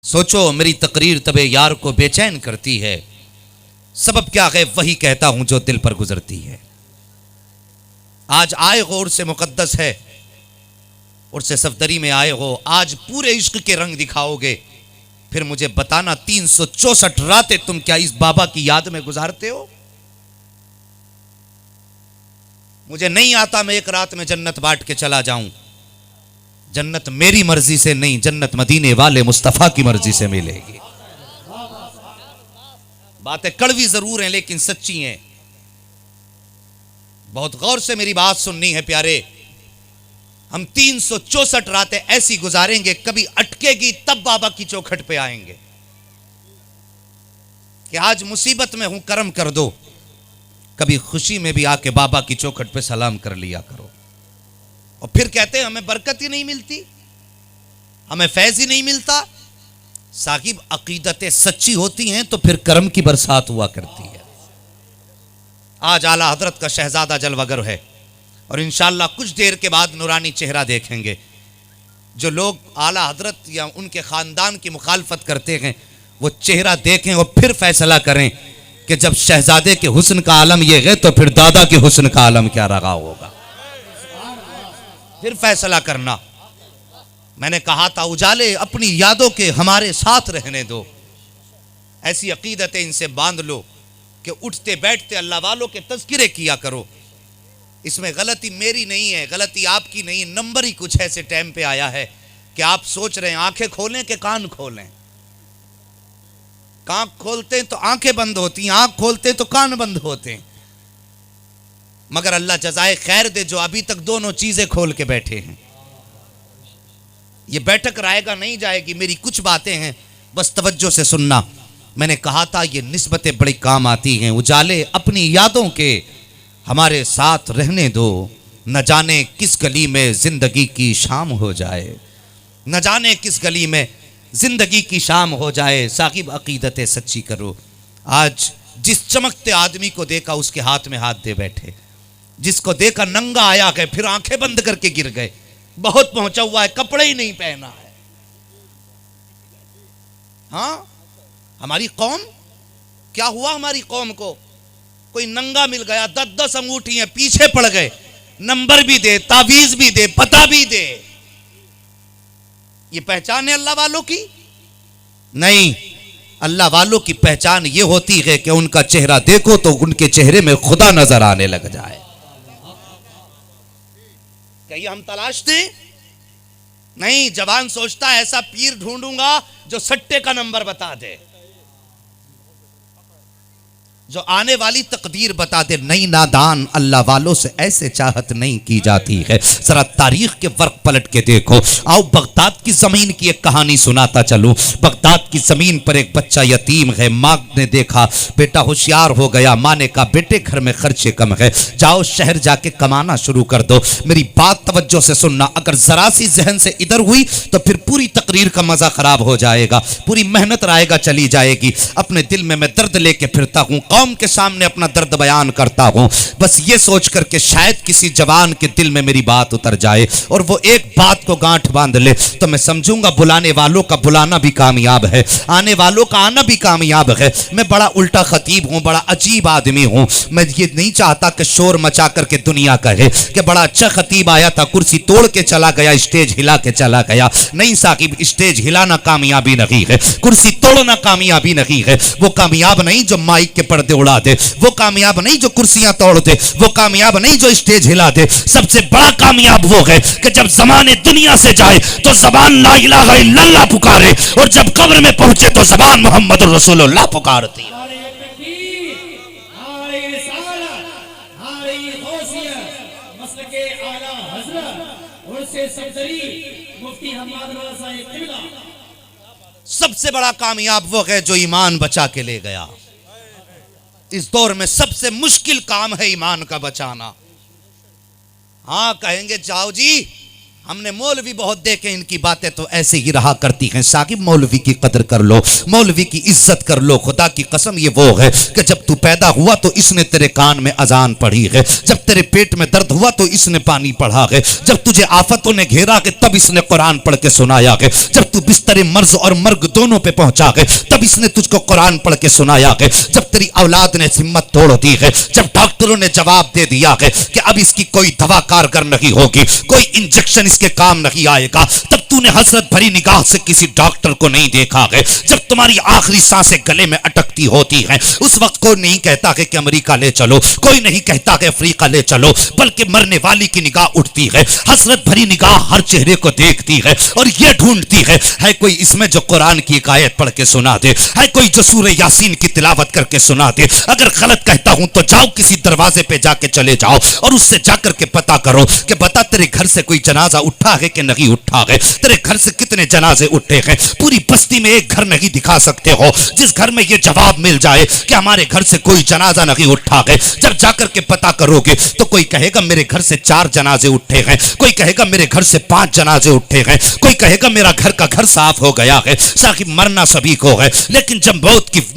सोचो मेरी तकरीर तबे यार को बेचैन करती है, सबब क्या है वही कहता हूं जो दिल पर गुजरती है। आज आए हो उर्से मुकद्दस है, उर्से सफदरी में आए हो, आज पूरे इश्क के रंग दिखाओगे, फिर मुझे बताना 364 रातें तुम क्या इस बाबा की याद में गुजारते हो। मुझे नहीं आता मैं एक रात में जन्नत बांट के चला जाऊं। जन्नत मेरी मर्जी से नहीं, जन्नत मदीने वाले मुस्तफा की मर्जी से मिलेगी। बातें कड़वी जरूर हैं लेकिन सच्ची हैं। बहुत गौर से मेरी बात सुननी है प्यारे। हम 364 रातें ऐसी गुजारेंगे, कभी अटकेगी तब बाबा की चौखट पे आएंगे कि आज मुसीबत में हूं करम कर दो। कभी खुशी में भी आके बाबा की चौखट पे सलाम कर लिया करो। और फिर कहते हैं हमें बरकत ही नहीं मिलती, हमें फैज ही नहीं मिलता। साहिब अकीदतें सच्ची होती हैं तो फिर करम की बरसात हुआ करती है। आज आला हजरत का शहजादा जलवागर है और इंशाअल्लाह कुछ देर के बाद नूरानी चेहरा देखेंगे। जो लोग आला हजरत या उनके खानदान की मुखालफत करते हैं वो चेहरा देखें और फिर फैसला करें कि जब शहजादे के हुस्न का आलम यह है तो फिर दादा के हुस्न का आलम क्या रहा होगा। फिर फैसला करना। मैंने कहा था उजाले अपनी यादों के हमारे साथ रहने दो। ऐसी अकीदतें इनसे बांध लो कि उठते बैठते अल्लाह वालों के तज़किरे किया करो। इसमें गलती मेरी नहीं है, गलती आपकी नहीं। नंबर ही कुछ ऐसे टाइम पे आया है कि आप सोच रहे हैं आंखें खोलें कि कान खोलें। कान खोलते हैं तो आंखें बंद होती हैं, आंख खोलते हैं तो कान बंद होते हैं। मगर अल्लाह जज़ाए खैर दे जो अभी तक दोनों चीजें खोल के बैठे हैं। ये बैठक रायगा नहीं जाएगी। मेरी कुछ बातें हैं, बस तवज्जो से सुनना। मैंने कहा था ये निस्बतें बड़ी काम आती हैं। उजाले अपनी यादों के हमारे साथ रहने दो। न जाने किस गली में जिंदगी की शाम हो जाए, न जाने किस गली में जिंदगी की शाम हो जाए। साहिब अकीदतें सच्ची करो। आज जिस चमकते आदमी को देखा उसके हाथ में हाथ दे बैठे, जिसको देखा नंगा आया गए फिर आंखें बंद करके गिर गए। बहुत पहुंचा हुआ है, कपड़े ही नहीं पहना है। हाँ हमारी कौम क्या हुआ, हमारी कौम को कोई नंगा मिल गया, 10-10 अंगूठी हैं, पीछे पड़ गए। नंबर भी दे, तावीज भी दे, पता भी दे। ये पहचान है अल्लाह वालों की? नहीं, अल्लाह वालों की पहचान ये होती है कि उनका चेहरा देखो तो उनके चेहरे में खुदा नजर आने लग जाए। क्या ये हम तलाशते? नहीं, जवान सोचता है ऐसा पीर ढूंढूंगा जो सट्टे का नंबर बता दे, जो आने वाली तकदीर बता दे। नहीं नादान, अल्लाह वालों से ऐसे चाहत नहीं की जाती है। जरा तारीख के वर्क पलट के देखो। आओ बगदाद की जमीन की एक कहानी सुनाता चलूं। बगदाद की जमीन पर एक बच्चा यतीम है। माँ ने देखा बेटा होशियार हो गया, माँ ने कहा बेटे घर में खर्चे कम है, जाओ शहर जाके कमाना शुरू कर दो। मेरी बात तवज्जो से सुनना, अगर जरा सी जहन से इधर हुई तो फिर पूरी तकरीर का मजा खराब हो जाएगा, पूरी मेहनत रायगा चली जाएगी। अपने दिल में मैं दर्द लेके फिरता हूँ, कौम के सामने अपना दर्द बयान करता हूं, बस ये सोच करके शायद किसी जवान के दिल में मेरी बात उतर जाए और वो एक बात को गांठ बांध ले तो मैं समझूंगा बुलाने वालों का बुलाना भी कामयाब है, आने वालों का आना भी कामयाब है। मैं बड़ा उल्टा खतीब हूं, बड़ा अजीब आदमी हूं। मैं ये नहीं चाहता कि शोर मचा करके दुनिया कहे कि बड़ा अच्छा खतीब आया था, कुर्सी तोड़ के चला गया, स्टेज हिला के चला गया। नहीं साकिब, स्टेज हिलाना कामयाबी नहीं है, कुर्सी तोड़ना कामयाबी नहीं है। वो कामयाब नहीं जो माइक के पर्दे उड़ा दे, वो कामयाब नहीं जो कुर्सियां तोड़ दे, वो कामयाब नहीं जो स्टेज हिला दे। सबसे बड़ा कामयाब वो है कि जब जमाने दुनिया से जाए तो जबान ला इलाहा इल्लल्लाह पुकारे और जब कब्र में पहुंचे तो जबान मोहम्मद रसूलुल्लाह पुकारती है। सबसे बड़ा कामयाब वो है जो ईमान बचा के ले गया। इस दौर में सबसे मुश्किल काम है ईमान का बचाना। हाँ कहेंगे जाओ जी, हमने मौलवी बहुत देखे, इनकी बातें तो ऐसे ही रहा करती हैं। साकिब मौलवी की कदर कर लो, मौलवी की इज्जत कर लो। खुदा की कसम ये वो है कि जब तू पैदा हुआ तो इसने तेरे कान में अजान पढ़ी है, जब तेरे पेट में दर्द हुआ तो इसने पानी पढ़ा है, जब तुझे आफतों ने घेरा है तब इसने कुरान पढ़ के सुनाया है, जब तू बिस्तर मर्ज और मर्ग दोनों पे पहुंचा है तब इसने तुझको कुरान पढ़ के सुनाया है, जब तेरी औलाद ने हिम्मत तोड़ दी है, जब डॉक्टरों ने जवाब दे दिया है कि अब इसकी कोई दवा कारगर नहीं होगी, कोई इंजेक्शन इसके काम नहीं आएगा, तब तूने हसरत भरी निगाह से किसी डॉक्टर को नहीं देखा है। जब तुम्हारी आखिरी सांसें गले में अटकती होती हैं उस वक्त कोई नहीं कहता है कि अमेरिका ले चलो, कोई नहीं कहता है अफ्रीका ले चलो, बल्कि मरने वाली की निगाह उठती है, हसरत भरी निगाह हर चेहरे को देखती है और यह ढूंढती है कोई इसमें जो कुरान की एक आयत पढ़ के सुना दे, है कोई जो सूरह यासीन की तिलावत करके सुना दे। अगर गलत कहता हूं तो जाओ किसी दरवाजे पे जाके चले जाओ और उससे जाकर के पता करो कि बता तेरे घर से कोई जनाजा उठा है कि नहीं उठा है, तेरे घर से कितने जनाजे उठे हैं। पूरी बस्ती में एक घर नहीं दिखा सकते हो जिस घर में यह जवाब मिल जाए कि हमारे घर से कोई जनाजा नहीं उठा है। जब जाकर के पता करोगे तो कोई कहेगा मेरे घर से 4 जनाजे उठे हैं, कोई कहेगा मेरे घर से 5 जनाजे उठे हैं, कोई कहेगा मेरा घर का घर साफ हो गया है। साकिब मरना सभी को है, लेकिन जब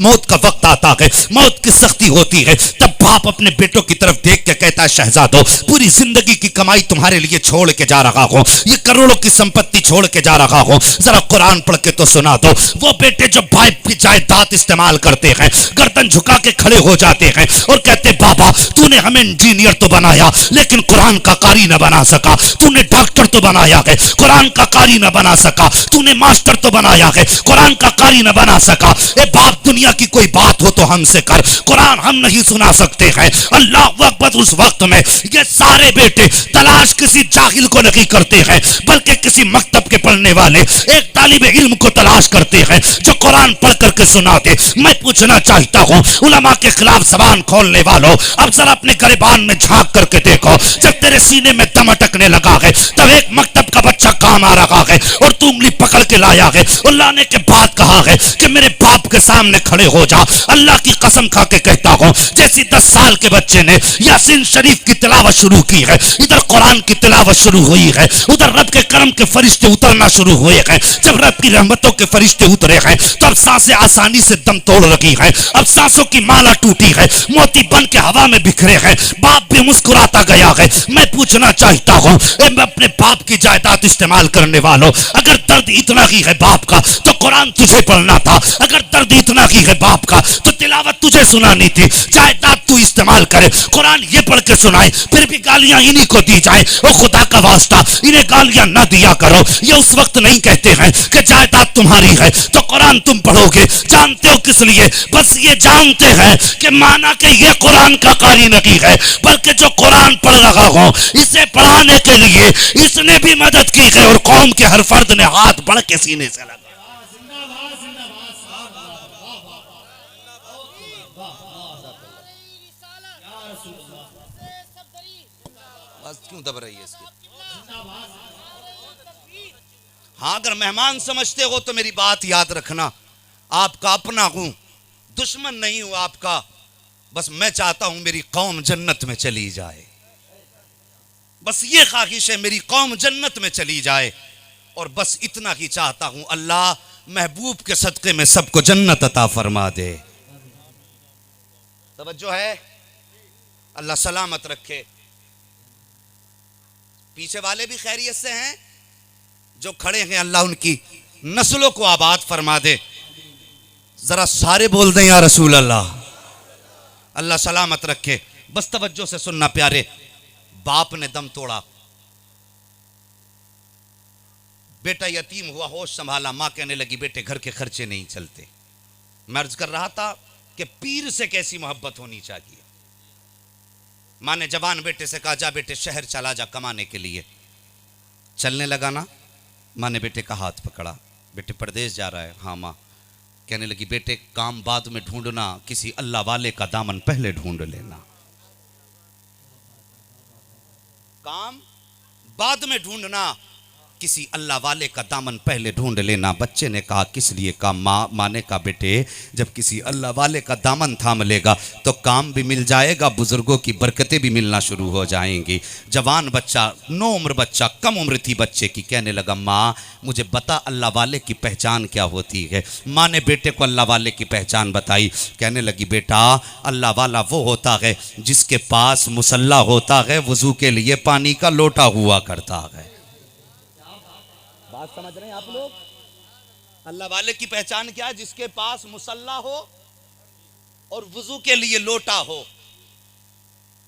मौत का वक्त आता है, मौत की सख्ती होती है, तब बाप अपने बेटों की तरफ देख के कहता है शहजादो पूरी जिंदगी की कमाई तुम्हारे लिए छोड़ के जा रहा हूं, ये करोड़ों की संपत्ति छोड़ के जा रहा हूं, जरा कुरान पढ़ के तो सुना दो। वो बेटे जो बाप की जायदाद इस्तेमाल करते हैं गर्दन झुका के खड़े हो जाते हैं और कहते बाबा तूने हमें इंजीनियर तो बनाया लेकिन कुरान का कारी न बना सका, तूने डॉक्टर तो बनाया है कुरान का कारी न बना सका, तूने मास्टर तो बनाया है कुरान का कारी न बना सका। ए बाप दुनिया की कोई बात हो तो हमसे कर, कुरान हम नहीं सुना सकते हैं। अल्लाह अकबर। उस वक्त में ये सारे बेटे तलाश किसी जाहिल को नहीं करते हैं बल्कि किसी मकतब के पढ़ने वाले एक तालिब इल्म को तलाश करते हैं जो कुरान पढ़ करके सुनाते। मैं पूछना चाहता हूँ उलमा के खिलाफ जबान खोलने वालों, अब जरा अपने गिरबान में झांक करके देखो, जब तेरे सीने में दम अटकने लगा है तब एक मकतब का बच्चा काम आ रहा है और तू उंगली पकड़ के लाया है और लाने के बाद कहा है कि मेरे बाप के सामने खड़े हो जा। अल्लाह की कसम खा के कहता हूँ जैसी 10 साल के बच्चे ने यासीन शरीफ की तिलावत शुरू की है, इधर कुरान की तिलावत शुरू हुई है, उधर रब के करम के फरिश्ते उतरना शुरू हुए हैं। जब रब की रहमतों के फरिश्ते उतरे हैं तो अब सांसें आसानी से दम तोड़ रही हैं, अब सांसों की माला टूटी है, मोती बन के हवा में बिखरे हैं, बाप भी मुस्कुराता गया है। मैं पूछना चाहता हूँ अपने बाप की जायदाद इस्तेमाल करने वालों, अगर दर्द इतना ही है बाप का तो कुरान तुझे पढ़ना था, अगर दर्द इतना ही है बाप का तो तिलावत तुझे सुनानी थी। जायदाद तू इस्तेमाल करे, कुरान ये पढ़ के सुनाए, फिर भी गालियां इन्हीं को दी जाए। वो खुदा का वास्ता इन्हें गालियां ना दिया करो। ये उस वक्त नहीं कहते हैं कि जायदाद तुम्हारी है तो कुरान तुम पढ़ोगे, जानते हो किस लिए? बस ये जानते हैं कि माना कि ये कुरान का कारी नहीं है बल्कि जो कुरान पढ़ रहा हो इसे पढ़ाने के लिए इसने भी मदद की है और कौम के हर फर्द ने हाथ बढ़ के सीने से लगा। क्यों दब रही है इसकी? हाँ, अगर मेहमान समझते हो तो मेरी बात याद रखना, आपका अपना हूं, दुश्मन नहीं हूं आपका। बस मैं चाहता हूं मेरी कौम जन्नत में चली जाए, बस ये ख्वाहिश है मेरी कौम जन्नत में चली जाए और बस इतना ही चाहता हूं अल्लाह महबूब के सदक़े में सबको जन्नत अता फरमा दे। तवज्जो है, अल्लाह सलामत रखे। पीछे वाले भी खैरियत से हैं, जो खड़े हैं अल्लाह उनकी नस्लों को आबाद फरमा दे। जरा सारे बोल दें या रसूल अल्लाह। अल्लाह सलामत रखे। बस तवज्जो से सुनना प्यारे। बाप ने दम तोड़ा, बेटा यतीम हुआ, होश संभाला, मां कहने लगी बेटे घर के खर्चे नहीं चलते। मैं अर्ज कर रहा था कि पीर से कैसी मोहब्बत होनी चाहिए। मां ने जवान बेटे से कहा जा बेटे शहर चला जा कमाने के लिए। चलने लगा ना, मां ने बेटे का हाथ पकड़ा, बेटे परदेश जा रहा है? हाँ मां। कहने लगी बेटे काम बाद में ढूंढना, किसी अल्लाह वाले का दामन पहले ढूंढ लेना। काम बाद में ढूंढना, किसी अल्लाह वाले का दामन पहले ढूंढ लेना। बच्चे ने कहा किस लिए? कहा माँ ने कहा बेटे जब किसी अल्लाह वाले का दामन थाम लेगा तो काम भी मिल जाएगा, बुजुर्गों की बरकतें भी मिलना शुरू हो जाएंगी। जवान बच्चा, नो उम्र बच्चा, कम उम्र थी बच्चे की, कहने लगा माँ मुझे बता अल्लाह वाले की पहचान क्या होती है। माँ ने बेटे को अल्लाह वाले की पहचान बताई। कहने लगी बेटा अल्लाह वाला वो होता है जिसके पास मुसल्ला होता है, वजू के लिए पानी का लोटा हुआ करता है। बात समझ रहे हैं आप लोग? अल्लाह वाले की पहचान क्या है? जिसके पास मुसल्ला हो और वुजू के लिए लोटा हो।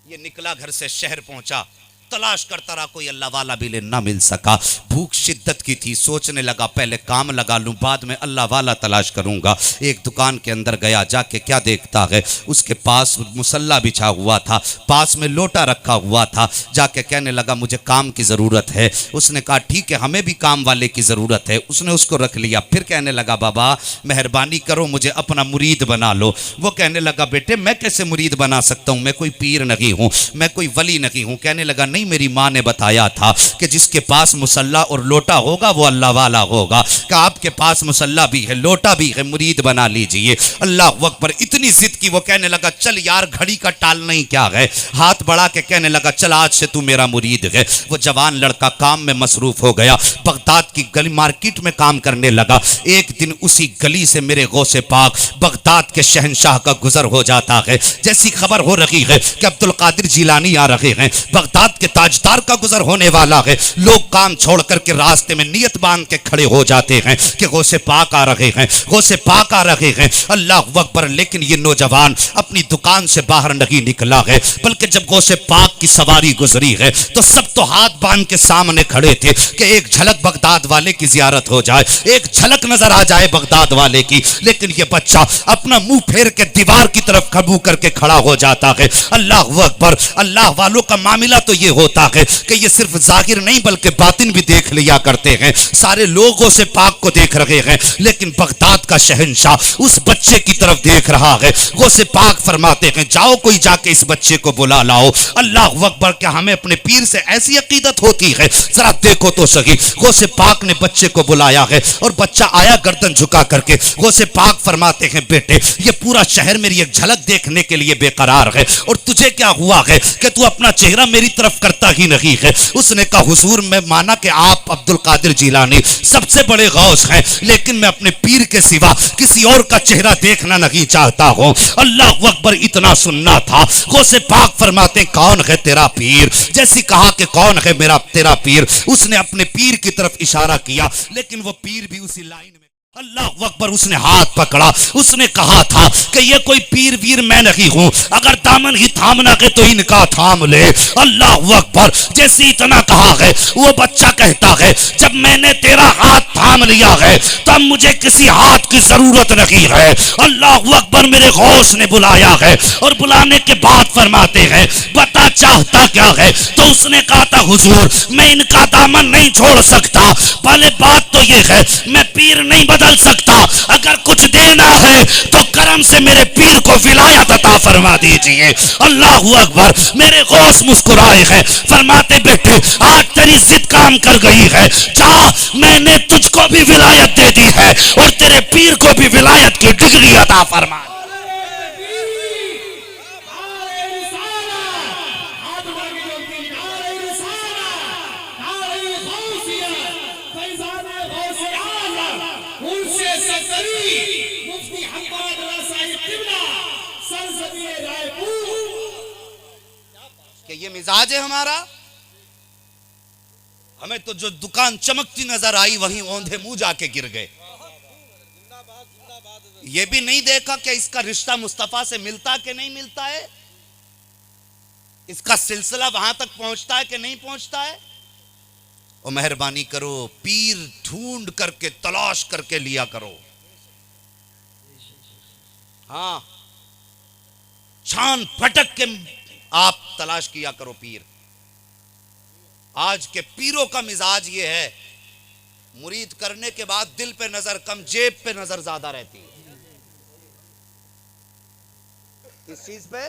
ये निकला घर से शहर पहुंचा, तलाश करता रहा, कोई अल्लाह वाला भी ना मिल सका। भूख शिद्दत की थी, सोचने लगा पहले काम लगा लूं बाद में अल्लाह वाला तलाश करूंगा। एक दुकान के अंदर गया, जाके क्या देखता है उसके पास मुसल्ला बिछा हुआ था, पास में लोटा रखा हुआ था। जाके कहने लगा मुझे काम की ज़रूरत है। उसने कहा ठीक है हमें भी काम वाले की ज़रूरत है। उसने उसको रख लिया। फिर कहने लगा बाबा मेहरबानी करो मुझे अपना मुरीद बना लो। वो कहने लगा बेटे मैं कैसे मुरीद बना सकता हूँ, मैं कोई पीर नहीं हूँ, मैं कोई वली नहीं हूँ। कहने लगा नहीं मेरी माँ ने बताया था कि जिसके पास मुसल्ला और लोटा होगा वो अल्लाह वाला होगा। कि आपके पास मुसल्ला भी है, लोटा भी है, मुरीद बना लीजिए। अल्लाह अकबर। इतनी जिद की वो कहने लगा चल यार घड़ी का टाल नहीं क्या है। हाथ बढ़ा के कहने लगा चल आज से तू मेरा मुरीद है। वो जवान लड़का काम में मसरूफ हो गया, बगदाद की गली मार्केट में काम करने लगा। एक दिन उसी गली से मेरे गौसे पाक बगदाद के शहंशाह का गुजर हो जाता है। जैसी खबर हो रही है कि अब्दुल कादिर जिलानी आ रहे हैं, बगदाद के ताजदार का गुजर होने वाला है, लोग काम छोड़ करके रास्ते में नियत बांध के खड़े हो जाते हैं कि गौसे पाक आ रहे हैं, गौसे पाक आ रहे हैं। अल्लाह अकबर। लेकिन ये नौजवान अपनी दुकान से बाहर नहीं निकला है, बल्कि जब गौसे पाक की सवारी गुजरी है तो सब तो हाथ बांध के सामने खड़े थे कि एक झलक बगदाद वाले की जियारत हो जाए, एक झलक नजर आ जाए बगदाद वाले की। लेकिन ये बच्चा अपना मुंह फेर के दीवार की तरफ खबू करके खड़ा हो जाता है। अल्लाह अकबर। अल्लाह वालों का मामला तो ये होता है कि ये सिर्फ जाहिर नहीं बल्कि बातिन भी देख लिया करते हैं। सारे लोगों से पाक को देख रहे हैं, लेकिन बगदाद का शहंशाह उस बच्चे की तरफ देख रहा है। गौसे पाक फरमाते हैं जाओ कोई जाके इस बच्चे को बुला लाओ। अल्लाह अकबर। क्या हमें अपने पीर से ऐसी अकीदत होती है? जरा देखो तो सही। गौसे पाक ने बच्चे को बुलाया है और बच्चा आया गर्दन झुका करके। गौसे पाक फरमाते हैं बेटे ये पूरा शहर मेरी एक झलक देखने के लिए बेकरार है और तुझे क्या हुआ है कि तू अपना चेहरा मेरी तरफ करता ही नहीं है। उसने कहा हुजूर मैं माना कि आप अब्दुल कादिर जिलानी सबसे बड़े गौस हैं, लेकिन मैं अपने पीर के सिवा किसी और का चेहरा देखना नहीं चाहता हूं। अल्लाह अकबर। इतना सुनना था। गौसे पाक फरमाते कौन है तेरा पीर? जैसी कहा कि कौन है मेरा तेरा पीर, उसने अपने पीर की तरफ इशारा किया, लेकिन वो पीर भी उसी लाइन में। अल्लाह अकबर। उसने हाथ पकड़ा, उसने कहा था कि ये कोई पीर वीर मैं नहीं हूं, अगर दामन ही थामना है तो इनका थाम ले। अल्लाह अकबर। जैसे इतना कहा है वो बच्चा कहता है जब मैंने तेरा हाथ थाम लिया है तब मुझे किसी हाथ की जरूरत नहीं है। अल्लाह अकबर। मेरे गौस ने बुलाया है और बुलाने के बाद फरमाते हैं बता चाहता क्या है? तो उसने कहा था हुजूर मैं इनका दामन नहीं छोड़ सकता। पहले बात तो ये है मैं पीर नहीं बदल सकता, अगर कुछ देना है तो करम से मेरे पीर को विलायत अता फरमा दीजिए। अल्लाह अकबर। मेरे गौस मुस्कुराए हैं, फरमाते बेटे आज तेरी जिद काम कर गई है, जा मैंने तुझको भी विलायत दे दी है और तेरे पीर को भी विलायत की डिग्री अता फरमा। कि ये मिजाज है हमारा। हमें तो जो दुकान चमकती नजर आई वहीं औंधे मुंह जाके गिर गए। ये भी नहीं देखा कि इसका रिश्ता मुस्तफा से मिलता कि नहीं मिलता है, इसका सिलसिला वहां तक पहुंचता है कि नहीं पहुंचता है। और मेहरबानी करो पीर ढूंढ करके तलाश करके लिया करो। हाँ छान फटक के आप तलाश किया करो पीर। आज के पीरों का मिजाज ये है मुरीद करने के बाद दिल पे नजर कम जेब पे नजर ज्यादा रहती है। किस चीज पे?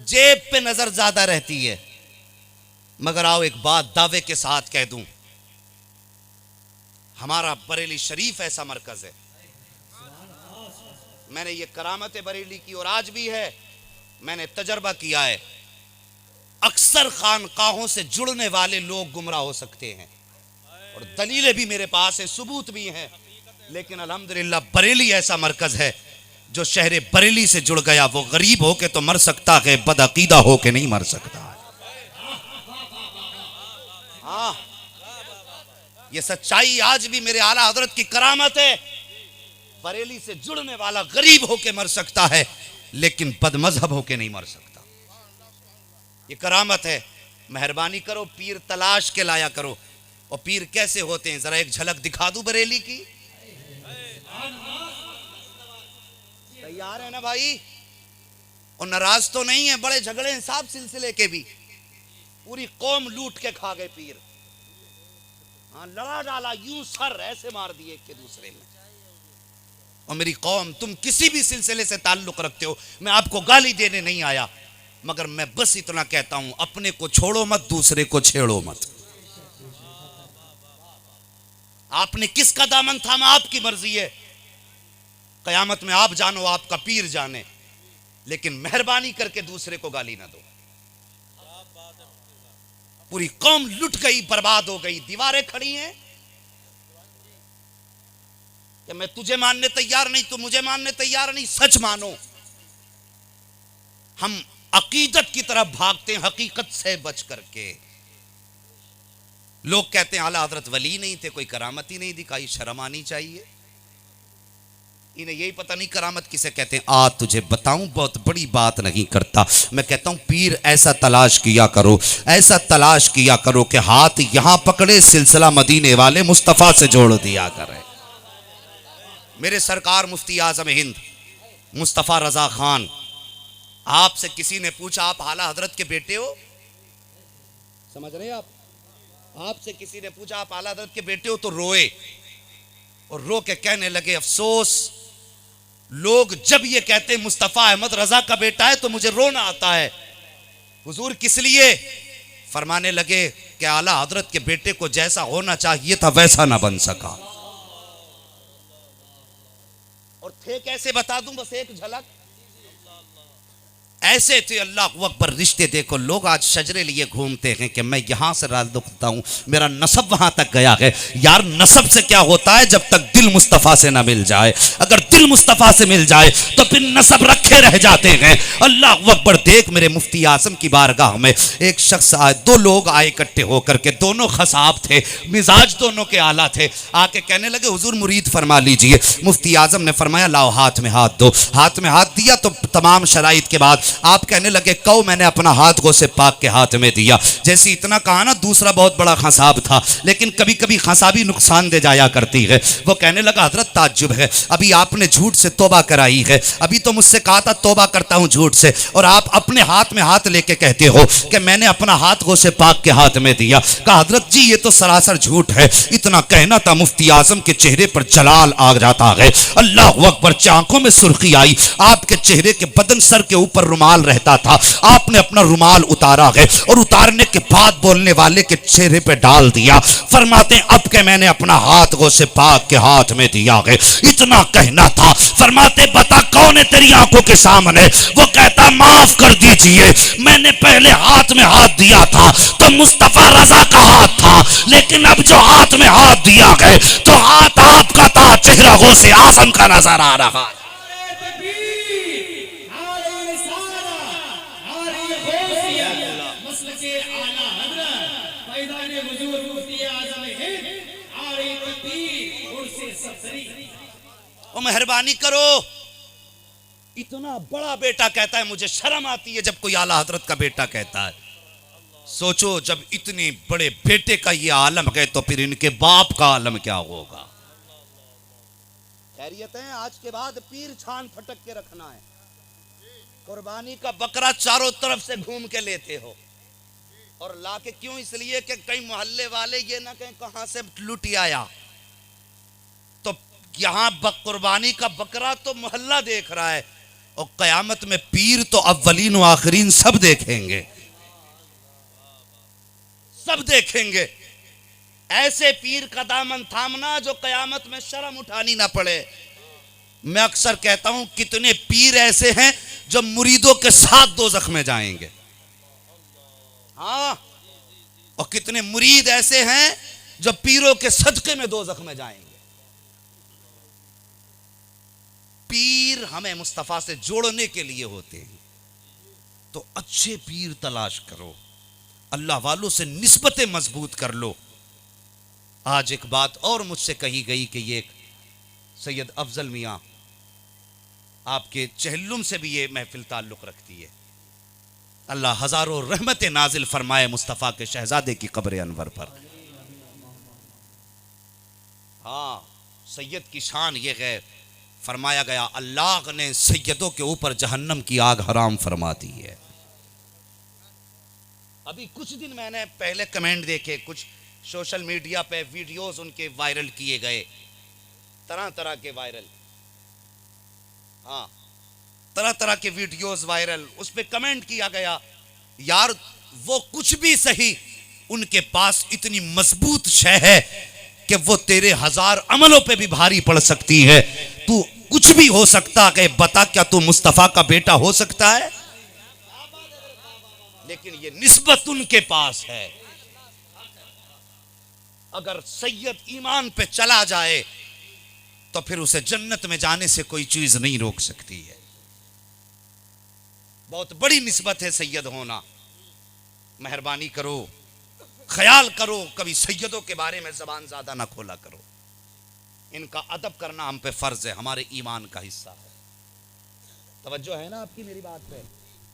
जेब पे नजर ज्यादा रहती है। मगर आओ एक बात दावे के साथ कह दूं, हमारा बरेली शरीफ ऐसा मरकज है। मैंने ये करामत बरेली की और आज भी है, मैंने तजर्बा किया है। अक्सर खानकाहों से जुड़ने वाले लोग गुमराह हो सकते हैं और दलीलें भी मेरे पास है, सबूत भी हैं, लेकिन अल्हम्दुलिल्लाह बरेली ऐसा मरकज है जो शहर बरेली से जुड़ गया वो गरीब होके तो मर सकता है, बदअकीदा होके नहीं मर सकता। हाँ, ये सच्चाई आज भी मेरे आला हजरत की करामत है। बरेली से जुड़ने वाला गरीब होके मर सकता है लेकिन बदमजहब होके नहीं मर सकता। ये करामत है। मेहरबानी करो, पीर तलाश के लाया करो। और पीर कैसे होते हैं जरा एक झलक दिखा दूं बरेली की। तैयार है ना भाई? और नाराज तो नहीं है, बड़े झगड़े हैं साहब सिलसिले के भी। पूरी कौम लूट के खा गए पीर। हाँ, लड़ा डाला, यूं सर ऐसे मार दिए एक के दूसरे में। और मेरी कौम, तुम किसी भी सिलसिले से ताल्लुक रखते हो, मैं आपको गाली देने नहीं आया, मगर मैं बस इतना कहता हूं, अपने को छोड़ो मत, दूसरे को छेड़ो मत। आपने किसका दामन थामा आपकी मर्जी है। कयामत में आप जानो, आपका पीर जाने, लेकिन मेहरबानी करके दूसरे को गाली ना दो। पूरी कौम लुट गई, बर्बाद हो गई, दीवारें खड़ी हैं कि मैं तुझे मानने तैयार नहीं, तू मुझे मानने तैयार नहीं। सच मानो। हम अकीदत की तरफ भागते हैं हकीकत से बच करके। लोग कहते हैं आला हजरत वली नहीं थे, कोई करामत ही नहीं दिखाई, शर्म आनी चाहिए। इन्हें यही पता नहीं करामत किसे कहते हैं। आ तुझे बताऊं, बहुत बड़ी बात नहीं करता, मैं कहता हूं पीर ऐसा तलाश किया करो, ऐसा तलाश किया करो कि हाथ यहां पकड़े, सिलसिला मदीने वाले मुस्तफा से जोड़ दिया करे। मेरे सरकार मुफ्ती आजम हिंद मुस्तफा रजा खान, आपसे किसी ने पूछा आप आला हजरत के बेटे हो, समझ रहे आप? आपसे किसी ने पूछा आप आला हजरत के बेटे हो तो रोए और रो के कहने लगे अफसोस, लोग जब ये कहते हैं मुस्तफा अहमद रजा का बेटा है तो मुझे रोना आता है। हुजूर किस लिए? फरमाने लगे कि आला हजरत के बेटे को जैसा होना चाहिए था वैसा ना बन सका। और थे कैसे बता दूं, बस एक झलक। ऐसे थे, अल्लाह अकबर, रिश्ते देखो। लोग आज शजरे लिए घूमते हैं कि मैं यहां से राजदुखता हूं, मेरा नसब वहां तक गया है। यार नसब से क्या होता है जब तक दिल मुस्तफा से ना मिल जाए। अगर दिल मुस्तफा से मिल जाए तो फिर नसब रखे रह जाते हैं। अल्लाह अकबर। देख मेरे मुफ्ती आजम की बारगाह में एक शख्स आए, दो लोग आए इकट्ठे होकर के, दोनों खसाब थे, मिजाज दोनों के आला थे। आके कहने लगे हुजूर मुरीद फरमा लीजिए। मुफ्ती आजम ने फरमाया लाओ हाथ में हाथ दो। हाथ में हाथ दिया तो तमाम शराइत के बाद आप कहने लगे कहो मैंने अपना हाथ गौसे पाक के हाथ में दिया। जैसे इतना कहा ना, दूसरा बहुत बड़ा खसाब था, लेकिन कभी कभी खसाबी नुकसान दे जाया करती है। वो कहने लगा हजरत ताज्जुब है, अभी आपने झूठ से तौबा कराई है, अभी तो मुझसे कहा था तौबा करता हूं झूठ से, और आप अपने हाथ में हाथ लेके कहते हो कि मैंने अपना हाथ गौसे पाक के हाथ में दिया। कहा हजरत जी ये तो सरासर झूठ है। इतना कहना था, मुफ्ती आजम के चेहरे पर जलाल आ जाता है। अल्लाह अकबर। आंखों में सुर्खी आई, आपके चेहरे के बदन सर के ऊपर रुमाल रहता था, आपने अपना रुमाल उतारा है और उतारने के बाद बोलने वाले के चेहरे पे डाल दिया। फरमाते हैं अब के मैंने अपना हाथ गौसे पाक के हाथ में दिया है। इतना कहना था। फरमाते बता कौन है तेरी आंखों के सामने? वो कहता माफ कर दीजिए, मैंने पहले हाथ में हाथ दिया था तो मुस्तफा रजा का हाथ था, लेकिन अब जो हाथ में हाथ दिया है तो हाथ आपका था, चेहरा गौसे आजम का नजर आ रहा है। मेहरबानी करो। इतना बड़ा बेटा कहता है, मुझे शर्म आती है जब कोई आला हजरत का बेटा कहता है। सोचो जब इतने बड़े बेटे का ये आलम है तो फिर इनके बाप का आलम क्या होगा। खैरियत है? आज के बाद पीर छान फटक के रखना है। कुर्बानी का बकरा चारों तरफ से घूम के लेते हो और लाके क्यों? इसलिए कि कई मोहल्ले वाले ये ना कहें कहां से लुट आया। तो यहां कुर्बानी का बकरा तो मोहल्ला देख रहा है और कयामत में पीर तो अव्वलीन व आखिरीन सब देखेंगे, सब देखेंगे। ऐसे पीर का दामन थामना जो कयामत में शर्म उठानी ना पड़े। मैं अक्सर कहता हूं कितने पीर ऐसे हैं जो मुरीदों के साथ दोज़ख में जाएंगे, हाँ, और कितने मुरीद ऐसे हैं जो पीरों के सदके में दोज़ख में जाएंगे। पीर हमें मुस्तफा से जोड़ने के लिए होते हैं, तो अच्छे पीर तलाश करो, अल्लाह वालों से निस्बतें मजबूत कर लो। आज एक बात और मुझसे कही गई कि ये सैयद अफजल मियाँ, आपके चहल्लुम से भी ये महफिल ताल्लुक़ रखती है। अल्लाह हजारों रहमत नाजिल फरमाए मुस्तफ़ा के शहजादे की कब्र अनवर पर। हाँ, सैयद की शान ये है, फरमाया गया अल्लाह ने सैयदों के ऊपर जहन्नम की आग हराम फरमा दी है। अभी कुछ दिन मैंने पहले कमेंट देखे, कुछ सोशल मीडिया पे वीडियोस उनके वायरल किए गए, तरह तरह के वायरल, हाँ, तरह तरह के वीडियोस वायरल। उस पे कमेंट किया गया, यार वो कुछ भी सही, उनके पास इतनी मजबूत शय है कि वो तेरे हजार अमलों पे भी भारी पड़ सकती है। तू कुछ भी हो सकता है, बता क्या तू मुस्तफा का बेटा हो सकता है? लेकिन ये निस्बत उनके पास है। अगर सैयद ईमान पे चला जाए तो फिर उसे जन्नत में जाने से कोई चीज नहीं रोक सकती है। बहुत बड़ी निस्बत है सैयद होना। मेहरबानी करो, ख्याल करो, कभी सैयदों के बारे में जबान ज्यादा ना खोला करो। इनका अदब करना हम पे फर्ज है, हमारे ईमान का हिस्सा है। तवज्जो है ना आपकी मेरी बात पे?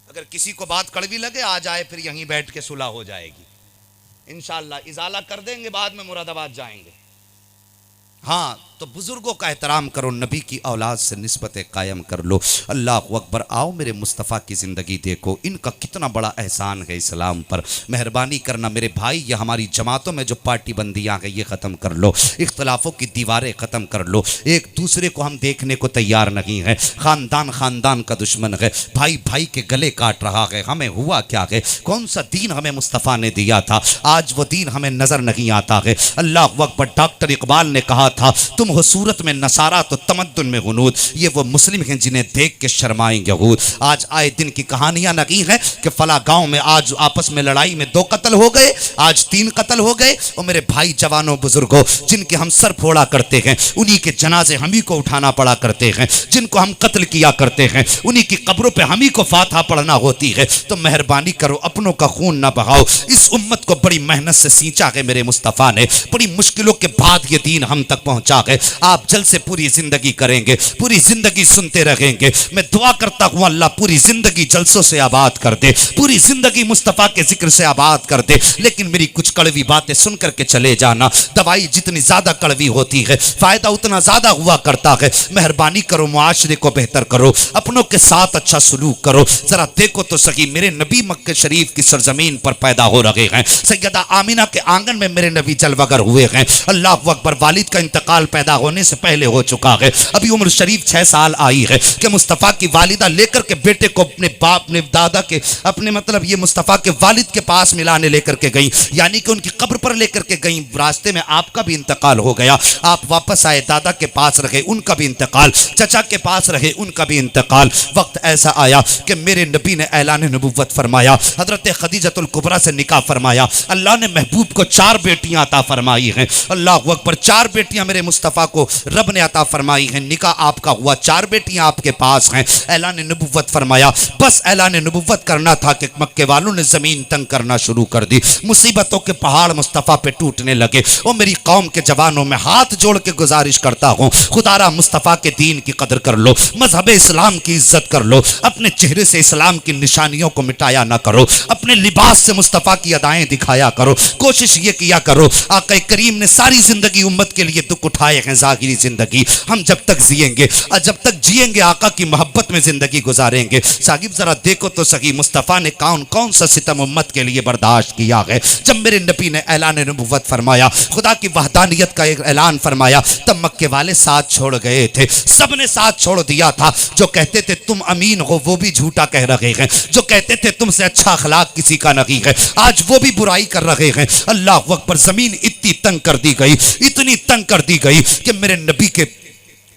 अगर किसी को बात कड़वी लगे आ जाए, फिर यहीं बैठ के सुलह हो जाएगी इंशाअल्लाह। इजाला कर देंगे, बाद में मुरादाबाद जाएंगे। हाँ, तो बुजुर्गों का एहतराम करो, नबी की औलाद से निस्बतें कायम कर लो। अल्लाह अकबर। आओ मेरे मुस्तफ़ा की ज़िंदगी देखो, इनका कितना बड़ा एहसान है इस्लाम पर। मेहरबानी करना मेरे भाई, ये हमारी जमातों में जो पार्टी बंदियाँ हैं ये ख़त्म कर लो, इख्तलाफों की दीवारें ख़त्म कर लो। एक दूसरे को हम देखने को तैयार नहीं है, ख़ानदान ख़ानदान का दुश्मन है, भाई भाई के गले काट रहा है। हमें हुआ क्या है? कौन सा दीन हमें मुस्तफ़ा ने दिया था, आज वो दीन हमें नज़र नहीं आता है। अल्लाह अकबर। डॉक्टर इकबाल ने कहा था, तुम हो सूरत में नसारा तो तमद्दुन में हुनूद। ये वो मुस्लिम हैं जिन्हें देख के शर्माएंगे यहूद। आज आए दिन की कहानियां नहीं है कि फला गांव में आज आपस में लड़ाई में 2 कत्ल हो गए, आज 3 कत्ल हो गए। और मेरे भाई जवानों बुजुर्गों, जिनके हम सर फोड़ा करते हैं, उन्हीं के जनाजे हम ही को उठाना पड़ा करते हैं। जिनको हम कत्ल किया करते हैं, उन्हीं की कब्रों पे हम ही को फातिहा पढ़ना होती है। तो मेहरबानी करो, अपनों का खून ना बहाओ। इस उम्मत को बड़ी मेहनत से सींचा है मेरे मुस्तफ़ा ने, बड़ी मुश्किलों के बाद ये दीन हम तक पहुंचा है। आप जल से पूरी जिंदगी करेंगे, पूरी जिंदगी सुनते रहेंगे। मैं दुआ करता हूं अल्लाह पूरी जिंदगी जलसों से आबाद कर दे, पूरी जिंदगी मुस्तफ़ा के जिक्र से आबाद कर दे। लेकिन मेरी कुछ कड़वी बातें सुन करके चले जाना। दवाई जितनी ज्यादा कड़वी होती है, फायदा उतना ज्यादा हुआ करता है। मेहरबानी करो, मुआशरे को बेहतर करो, अपनों के साथ अच्छा सलूक करो। जरा देखो तो सही, मेरे नबी मक्के शरीफ की सरजमीन पर पैदा हो रहे हैं। सैयदा आमिना के आंगन में मेरे नबी जलवगर हुए हैं। अल्लाह अकबर। वालिद का इंतकाल पैदा होने से पहले हो चुका है। अभी उम्र शरीफ 6 साल आई है कि मुस्तफ़ा की वालिदा लेकर के बेटे को अपने बाप ने दादा के अपने मतलब ये मुस्तफ़ा के वालिद के पास मिलाने लेकर के गई, यानी कि उनकी कब्र पर लेकर के गई। रास्ते में आपका भी इंतकाल हो गया, आप वापस आए, दादा के पास रहे, उनका भी इंतकाल, चचा के पास रहे, उनका भी इंतकाल। वक्त ऐसा आया कि मेरे नबी ने ऐलान नबुव्वत फरमाया, हजरत खदीजतुल कुबरा से निकाह फरमाया। अल्लाह ने महबूब को 4 बेटियां अता फरमाई हैं। अल्लाह अकबर। 4 बेटियां मेरे मुस्तफ़ा को रब ने अता फरमाई है। निकाह आपका हुआ, 4 बेटियां आपके पास हैं। ऐलान नबुव्वत फरमाया। बस ऐलान नबुव्वत करना था कि मक्के वालों ने जमीन तंग करना शुरू कर दी। मुसीबतों के पहाड़ मुस्तफ़ा पे टूटने लगे। और मेरी कौम के जवानों में हाथ जोड़ के गुजारिश करता हूँ, खुदारा मुस्तफ़ा के दीन की कदर कर लो, मजहब इस्लाम की इज्जत कर लो। अपने चेहरे से इस्लाम की निशानियों को मिटाया ना करो, अपने लिबास से मुस्तफ़ा की अदाएं दिखाया करो। कोशिश ये किया करो, आका करीम ने सारी जिंदगी उम्मत के लिए दुख उठाए हैं ज़ाहिरी ज़िंदगी हम जब तक जिएंगे और जब तक जिएंगे आका की मोहब्बत में ज़िंदगी गुजारेंगे। साहिब ज़रा देखो तो सही मुस्तफ़ा ने कौन कौन सा सितम उम्मत के लिए बर्दाश्त किया है। जब मेरे नबी ने ऐलान नबुव्वत फरमाया, खुदा की वहदानियत का एक ऐलान फरमाया, तब मक्के वाले साथ छोड़ गए थे। सब ने साथ छोड़ दिया था। जो कहते थे तुम अमीन हो वो भी झूठा कह रहे हैं, जो कहते थे तुमसे अच्छा अखलाक किसी का नहीं है आज वो भी बुराई कर रहे हैं। अल्लाह अकबर। ज़मीन इतनी तंग कर दी गई, इतनी तंग कर दी गई कि मेरे नबी के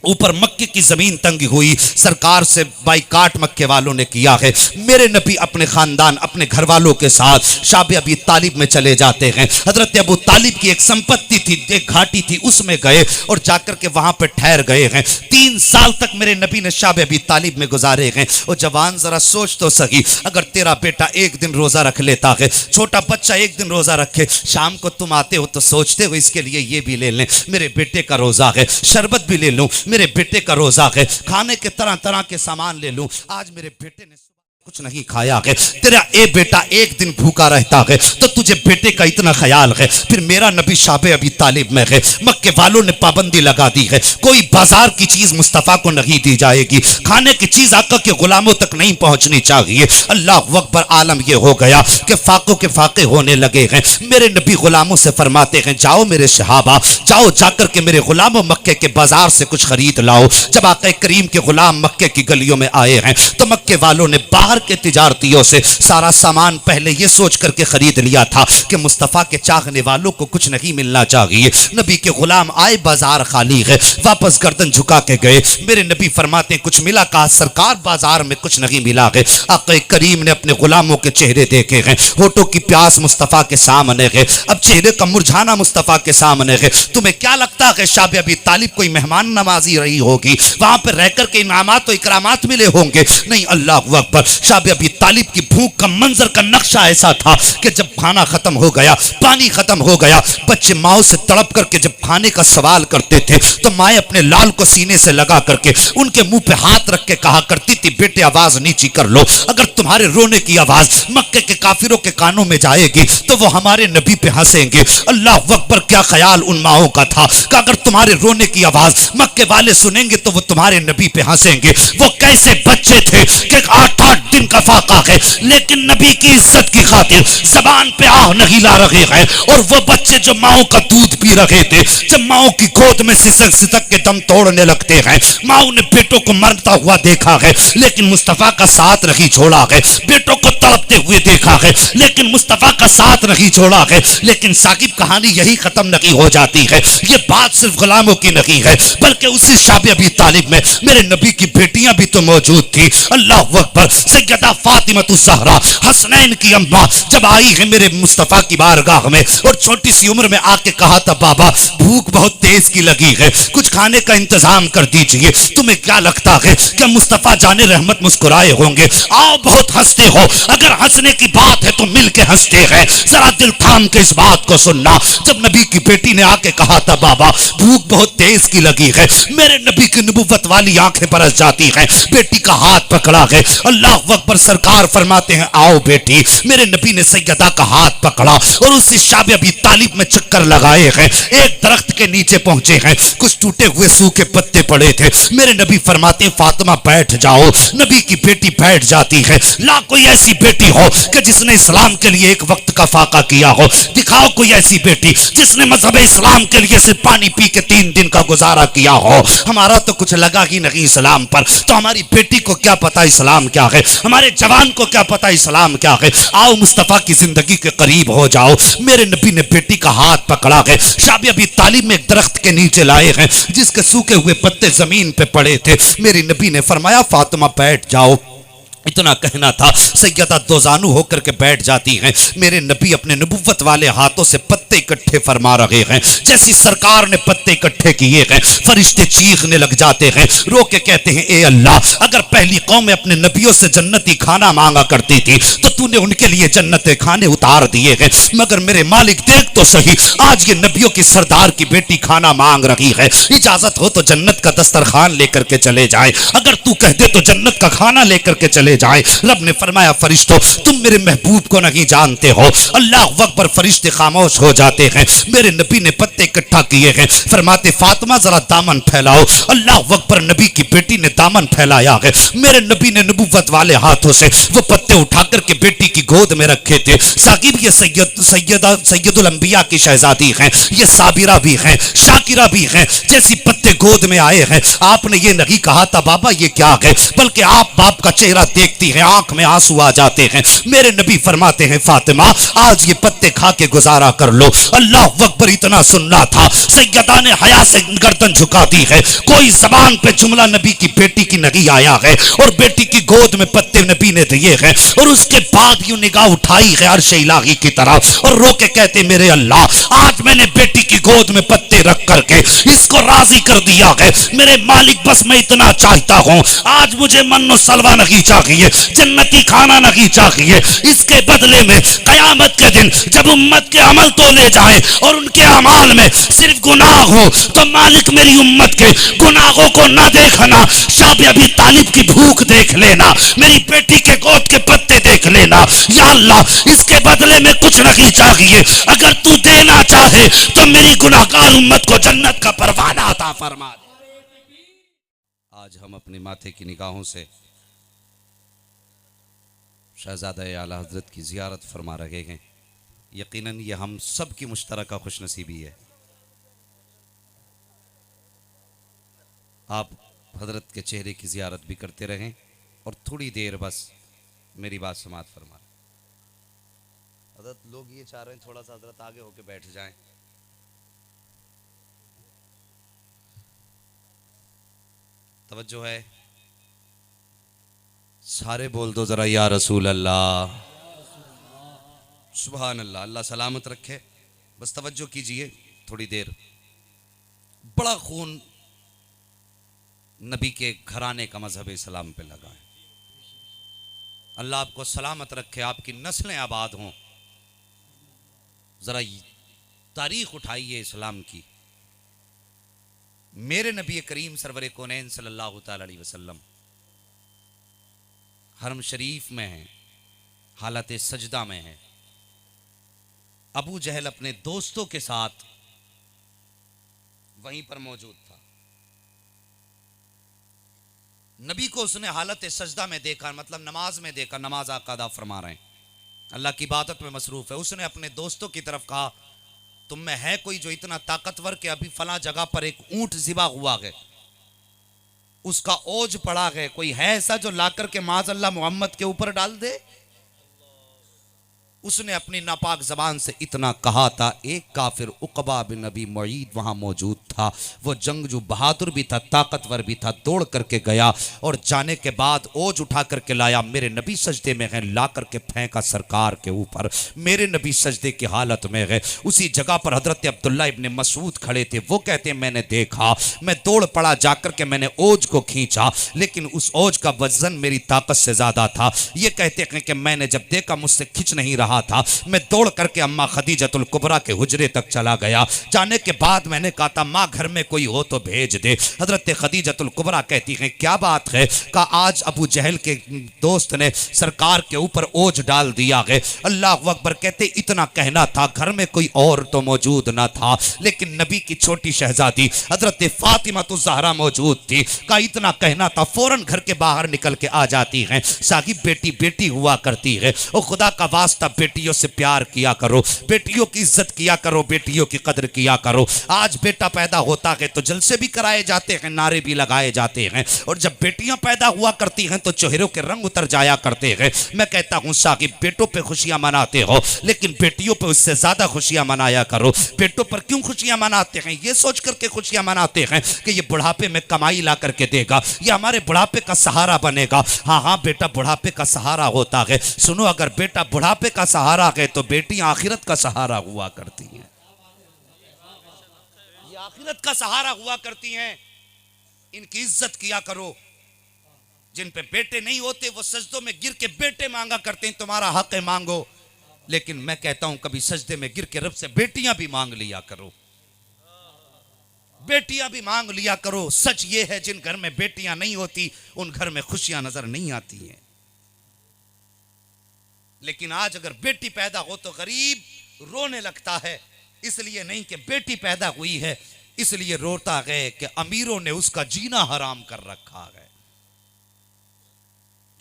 ऊपर मक्के की जमीन तंगी हुई। सरकार से बाइकाट मक्के वालों ने किया है। मेरे नबी अपने खानदान अपने घर वालों के साथ शाबे अबी तालिब में चले जाते हैं। हजरत अबू तालिब की एक संपत्ति थी, एक घाटी थी, उसमें गए और जाकर के वहां पर ठहर गए हैं। 3 साल तक मेरे नबी ने शाबे अबी तालिब में गुजारे हैं। और जवान जरा सोच तो सही, अगर तेरा बेटा एक दिन रोजा रख लेता है, छोटा बच्चा एक दिन रोजा रखे, शाम को तुम आते हो तो सोचते हो इसके लिए ये भी ले लें, मेरे बेटे का रोजा है, शरबत भी ले लूं, मेरे बेटे का रोजा है, खाने के तरह तरह के सामान ले लूं, आज मेरे बेटे ने कुछ नहीं खाया है, तेरा ए बेटा एक दिन भूखा रहता है तो तुझे बेटे का इतना ख्याल है। फिर मेरा नबी शाबे अबी तालिब में है। मक्के वालों ने पाबंदी लगा दी है, कोई बाजार की चीज मुस्तफ़ा को नहीं दी जाएगी, खाने की चीज आका के गुलामों तक नहीं पहुंचनी चाहिए। अल्लाह अकबर। आलम यह हो गया कि फाकों के फाके होने लगे हैं। मेरे नबी गुलामों से फरमाते हैं जाओ मेरे शहाबा, जाओ जाकर के मेरे गुलामों मक्के के बाजार से कुछ खरीद लाओ। जब आका करीम के गुलाम मक्के की गलियों में आए हैं तो मक्के वालों ने बाहर के तिजारतियों से सारा सामान पहले ये सोच करके खरीद लिया था कि मुस्तफ़ा के चाहने वालों को कुछ नहीं मिलना चाहिए। नबी के गुलाम आए, बाजार खाली है, वापस गर्दन झुका के गए। मेरे नबी फरमाते हैं कुछ मिला? कहा सरकार बाजार में कुछ नहीं मिला है। आक़ा करीम ने अपने गुलामों के चेहरे देखे हैं, होठों की प्यास मुस्तफ़ा के सामने है, अब चेहरे का मुरझाना मुस्तफ़ा के सामने है। तुम्हें क्या लगता है शाबे अबी तालिब कोई मेहमान नवाजी रही होगी, वहां पर रहकर के इनामात और इकरामात मिले होंगे? नहीं। अल्लाह अकबर। शाबे अबी तालिब की भूख का मंजर का नक्शा ऐसा था कि जब खाना खत्म हो गया, पानी खत्म हो गया, बच्चे माओ से तड़प करके जब खाने का सवाल करते थे तो माए अपने लाल को सीने से लगा करके उनके मुंह पे हाथ रख के कहा करती थी बेटे आवाज नीची कर लो, अगर तुम्हारे रोने की आवाज मक्के के काफिरों के कानों में जाएगी तो वो हमारे नबी पे हंसेंगे। अल्लाह अकबर। क्या ख्याल उन माओं का था कि अगर तुम्हारे रोने की आवाज मक्के वाले सुनेंगे तो वो तुम्हारे नबी पे हंसेंगे। वो कैसे बच्चे थे कि 8-8 दिन का फाका है लेकिन नबी की इज्जत की खातिर जबान पे आह नहीं ला रहे हैं। और वो बच्चे जो माओ का दूध पी रहे थे, जब माओ की गोद में सिसक सिसक के दम तोड़ने लगते हैं, माओ ने बेटों को मरता हुआ देखा है लेकिन मुस्तफ़ा का साथ नहीं छोड़ा है, बेटों को तड़पते हुए देखा है लेकिन मुस्तफ़ा का साथ नहीं छोड़ा है। लेकिन साकिब कहानी यही खत्म नहीं हो जाती है। ये बात सिर्फ गुलामों की नहीं है बल्कि उसी शाबे अबी तालिब में मेरे नबी की बेटियां भी तो मौजूद थी। अल्लाह अकबर। सैयदा फातिमतुज़ ज़हरा हसनैन की अम्मा जब आई है मेरे मुस्तफ़ा की बारगाह में और छोटी सी उम्र में आके कहा था बाबा भूख बहुत तेज की लगी है, कुछ खाने का इंतजाम कर दीजिए। तुम्हें क्या लगता है कि मुस्तफ़ा जाने रहमत मुस्कुराए होंगे? आओ बहुत हंसते हो, अगर हंसने की बात है तो मिल के हंसते हैं। जरा दिल थाम के इस बात को सुनना। जब नबी की बेटी ने आके कहा था बाबा भूख बहुत तेज की लगी है, मेरे नबी की नबुव्वत वाली आंखें बरस जाती हैं। बेटी का हाथ पकड़ा है। अल्लाह अकबर। सरकार फरमाते हैं आओ बेटी। मेरे नबी ने सैयदा का हाथ पकड़ा और उसी शाबे अबी तालिब में चक्कर लगाए हैं। एक दरख्त के नीचे पहुंचे हैं, कुछ टूटे हुए सूखे पत्ते पड़े थे। मेरे नबी फरमाते फातिमा बैठ जाओ। नबी की बेटी बैठ जाती है। ला कोई ऐसी बेटी हो कि जिसने इस्लाम के लिए एक वक्त का फाका किया हो, दिखाओ कोई ऐसी बेटी जिसने मजहब इस्लाम के लिए सिर्फ पानी पी के 3 दिन का गुजारा किया हो। हमारा तो कुछ लगा ही नहीं इस्लाम पर, तो हमारी बेटी को क्या पता इस्लाम क्या है, हमारे जवान को क्या पता इस्लाम क्या है। आओ मुस्तफ़ा की जिंदगी के करीब हो जाओ। मेरे नबी ने बेटी का हाथ पकड़ा है, शाबे अबी तालिब में एक दरख्त के नीचे लाए हैं जिसके सूखे हुए पत्ते जमीन पे पड़े थे। मेरे नबी ने फरमाया फातिमा बैठ जाओ। इतना कहना था, सैयदा दोजानू होकर के बैठ जाती हैं। मेरे नबी अपने नबुव्वत वाले हाथों से पत्ते इकट्ठे फरमा रहे हैं। जैसी सरकार ने पत्ते इकट्ठे किए हैं, फरिश्ते चीखने लग जाते हैं, रो के कहते हैं ए अल्लाह, अगर पहली कौम अपने नबियों से जन्नती खाना मांगा करती थी तो तूने उनके लिए जन्नती खाने उतार दिए हैं, मगर मेरे मालिक देख तो सही, आज ये नबियों की सरदार की बेटी खाना मांग रही है। इजाजत हो तो जन्नत का दस्तरखान लेकर के चले जाए, अगर तू कह दे तो जन्नत का खाना लेकर के चले ले जाए। रब ने फरमाया फरिश्तों तुम मेरे महबूब को नहीं जानते हो। अल्लाह अकबर, फरिश्ते खामोश हो जाते हैं। मेरे नबी ने पत्ते इकट्ठा किए हैं, फरमाते फातिमा जरा दामन फैलाओ। अल्लाह अकबर, नबी की बेटी ने दामन फैलाया है। मेरे नबी ने नबूवत वाले हाथों से वो पत्ते उठा करके बेटी की गोद में रखे थे। साकिब ये सैयदुल अंबिया की शहजादी हैं, ये साबिरा भी हैं, शाकिरा भी हैं। जैसी पत्ते गोद में आए हैं आपने ये नहीं कहा था बाबा ये क्या है, बल्कि आप बाप का चेहरा देखती हैं आंख में आंसू आ जाते हैं। मेरे नबी फरमाते हैं फातिमा आज ये पत्ते खा के गुजारा कर लो। अल्लाह अकबर, इतना सुनना था। सैयदा ने हया से गर्दन झुका दी है। कोई जबान पे जुमला नबी की बेटी की नहीं आया है और बेटी की गोद में पत्ते नबी ने दिए हैं। और उसके बाद यूं निगाह उठाई है अर्श इलाही की तरफ और रो के कहते मेरे अल्लाह आज मैंने बेटी की गोद में पत्ते रख करके इसको राजी कर दिया है। मेरे मालिक बस मैं इतना चाहता हूं आज मुझे मन्नो सलवा नहीं चाहिए, जन्नती खाना नहीं चाहिए। इसके बदले में कयामत के दिन जब उम्मत के अमल तोले जाए और उनके अमाल में सिर्फ गुनाह हो तो मालिक मेरी उम्मत के गुनाहों को ना देखना, शाबी अभी तालिब की भूख देख लेना, मेरी बेटी के गोद के पत्ते देख लेना। या अल्लाह इसके बदले में कुछ नहीं चाहिए, अगर तू देना चाहे तो मेरी गुनाहगार उम्मत को जन्नत का परवाना अता फरमा दे। आज हम अपने माथे की निगाहों से शहजादा आला हजरत की जियारत फरमा रहे हैं। यकीनन ये हम सब की मुश्तरका खुशनसीबी है। आप हजरत के चेहरे की जियारत भी करते रहें और थोड़ी देर बस मेरी बात समात फरमा। हजरत लोग ये चाह रहे हैं थोड़ा सा हजरत आगे होके बैठ जाएं। तवज्जो है, सारे बोल दो जरा या रसूल अल्लाह, सुभान अल्लाह, अल्लाह सलामत रखे। बस तवज्जो कीजिए थोड़ी देर। बड़ा खून नबी के घराने का मजहब इस्लाम पे लगा है। अल्लाह आपको सलामत रखे, आपकी नस्लें आबाद हों। जरा तारीख उठाइए इस्लाम की। मेरे नबी करीम सरवर कौनैन सल्लल्लाहु तआला अलैहि वसल्लम हरम शरीफ में हैं, हालत सजदा में हैं। अबू जहल अपने दोस्तों के साथ वहीं पर मौजूद था। नबी को उसने हालत सजदा में देखा, मतलब नमाज में देखा, नमाज आका अदा फरमा रहे हैं, अल्लाह की इबादत में मसरूफ है। उसने अपने दोस्तों की तरफ कहा तुम में है कोई जो इतना ताकतवर कि अभी फला जगह पर एक ऊंट ज़िबा हुआ है, उसका ओज पड़ा है, कोई है ऐसा जो लाकर के माज़अल्लाह मोहम्मद के ऊपर डाल दे। उसने अपनी नापाक जबान से इतना कहा था। एक काफिर उकबा बिन नबी मुईद वहां मौजूद था। वो जंगजू बहादुर भी था, ताकतवर भी था। दौड़ करके गया और जाने के बाद ओज उठा करके लाया। मेरे नबी सजदे में है, ला करके फेंका सरकार के ऊपर। मेरे नबी सजदे की हालत में है। उसी जगह पर हजरत अब्दुल्ला इब्ने मसूद खड़े थे। वो कहते हैं मैंने देखा, मैं दौड़ पड़ा, जाकर के मैंने ओज को खींचा, लेकिन उस ओज का वजन मेरी ताकत से ज्यादा था। ये कहते हैं कि मैंने जब देखा मुझसे खिंच नहीं रहा था, मैं दौड़ करके अम्मा खदीजतुल कुबरा के हुजरे तक चला गया। जाने के बाद मैंने कहा था माँ घर में कोई हो तो भेज दे। हजरत खदीजतुल कुबरा कहती हैं क्या बात है? कहा आज अबू जहल के दोस्त ने सरकार के ऊपर ओज डाल दिया है। अल्लाह अकबर। कहते इतना कहना था, घर में कोई और तो मौजूद ना था, लेकिन नबी की छोटी शहजादी हजरत फातिमा तो ज़हरा मौजूद थी। कहा इतना कहना था, फौरन घर के बाहर निकल के आ जाती हैं। साहिब बेटी बेटी हुआ करती है और खुदा का वास्ता बेटियों से प्यार किया करो, बेटियों की इज्जत किया करो, बेटियों की कदर किया करो। आज बेटा पैदा होता है तो जलसे भी कराए जाते हैं, नारे भी लगाए जाते हैं, और जब बेटियां पैदा हुआ करती हैं तो चेहरों के रंग उतर जाया करते हैं। मैं कहता हूं साहिब बेटों पे खुशियां मनाते हो, लेकिन बेटियों पे उससे ज्यादा खुशियां मनाया करो। बेटों पर क्यों खुशियां मनाते हैं? ये सोच करके खुशियां मनाते हैं कि ये बुढ़ापे में कमाई ला करके देगा, ये हमारे बुढ़ापे का सहारा बनेगा। हाँ हाँ बेटा बुढ़ापे का सहारा होता है। सुनो, अगर बेटा बुढ़ापे का सहारा है तो बेटी आखिरत का सहारा हुआ करती हैं। ये आखिरत का सहारा हुआ करती हैं। इनकी इज्जत किया करो। जिन पे बेटे नहीं होते वो सजदों में गिर के बेटे मांगा करते हैं, तुम्हारा हक है मांगो। लेकिन मैं कहता हूं कभी सजदे में गिर के रब से बेटियां भी मांग लिया करो, बेटियां भी मांग लिया करो। सच ये है जिन घर में बेटियां नहीं होती उन घर में खुशियां नजर नहीं आती हैं। लेकिन आज अगर बेटी पैदा हो तो गरीब रोने लगता है, इसलिए नहीं कि बेटी पैदा हुई है, इसलिए रोता है कि अमीरों ने उसका जीना हराम कर रखा है।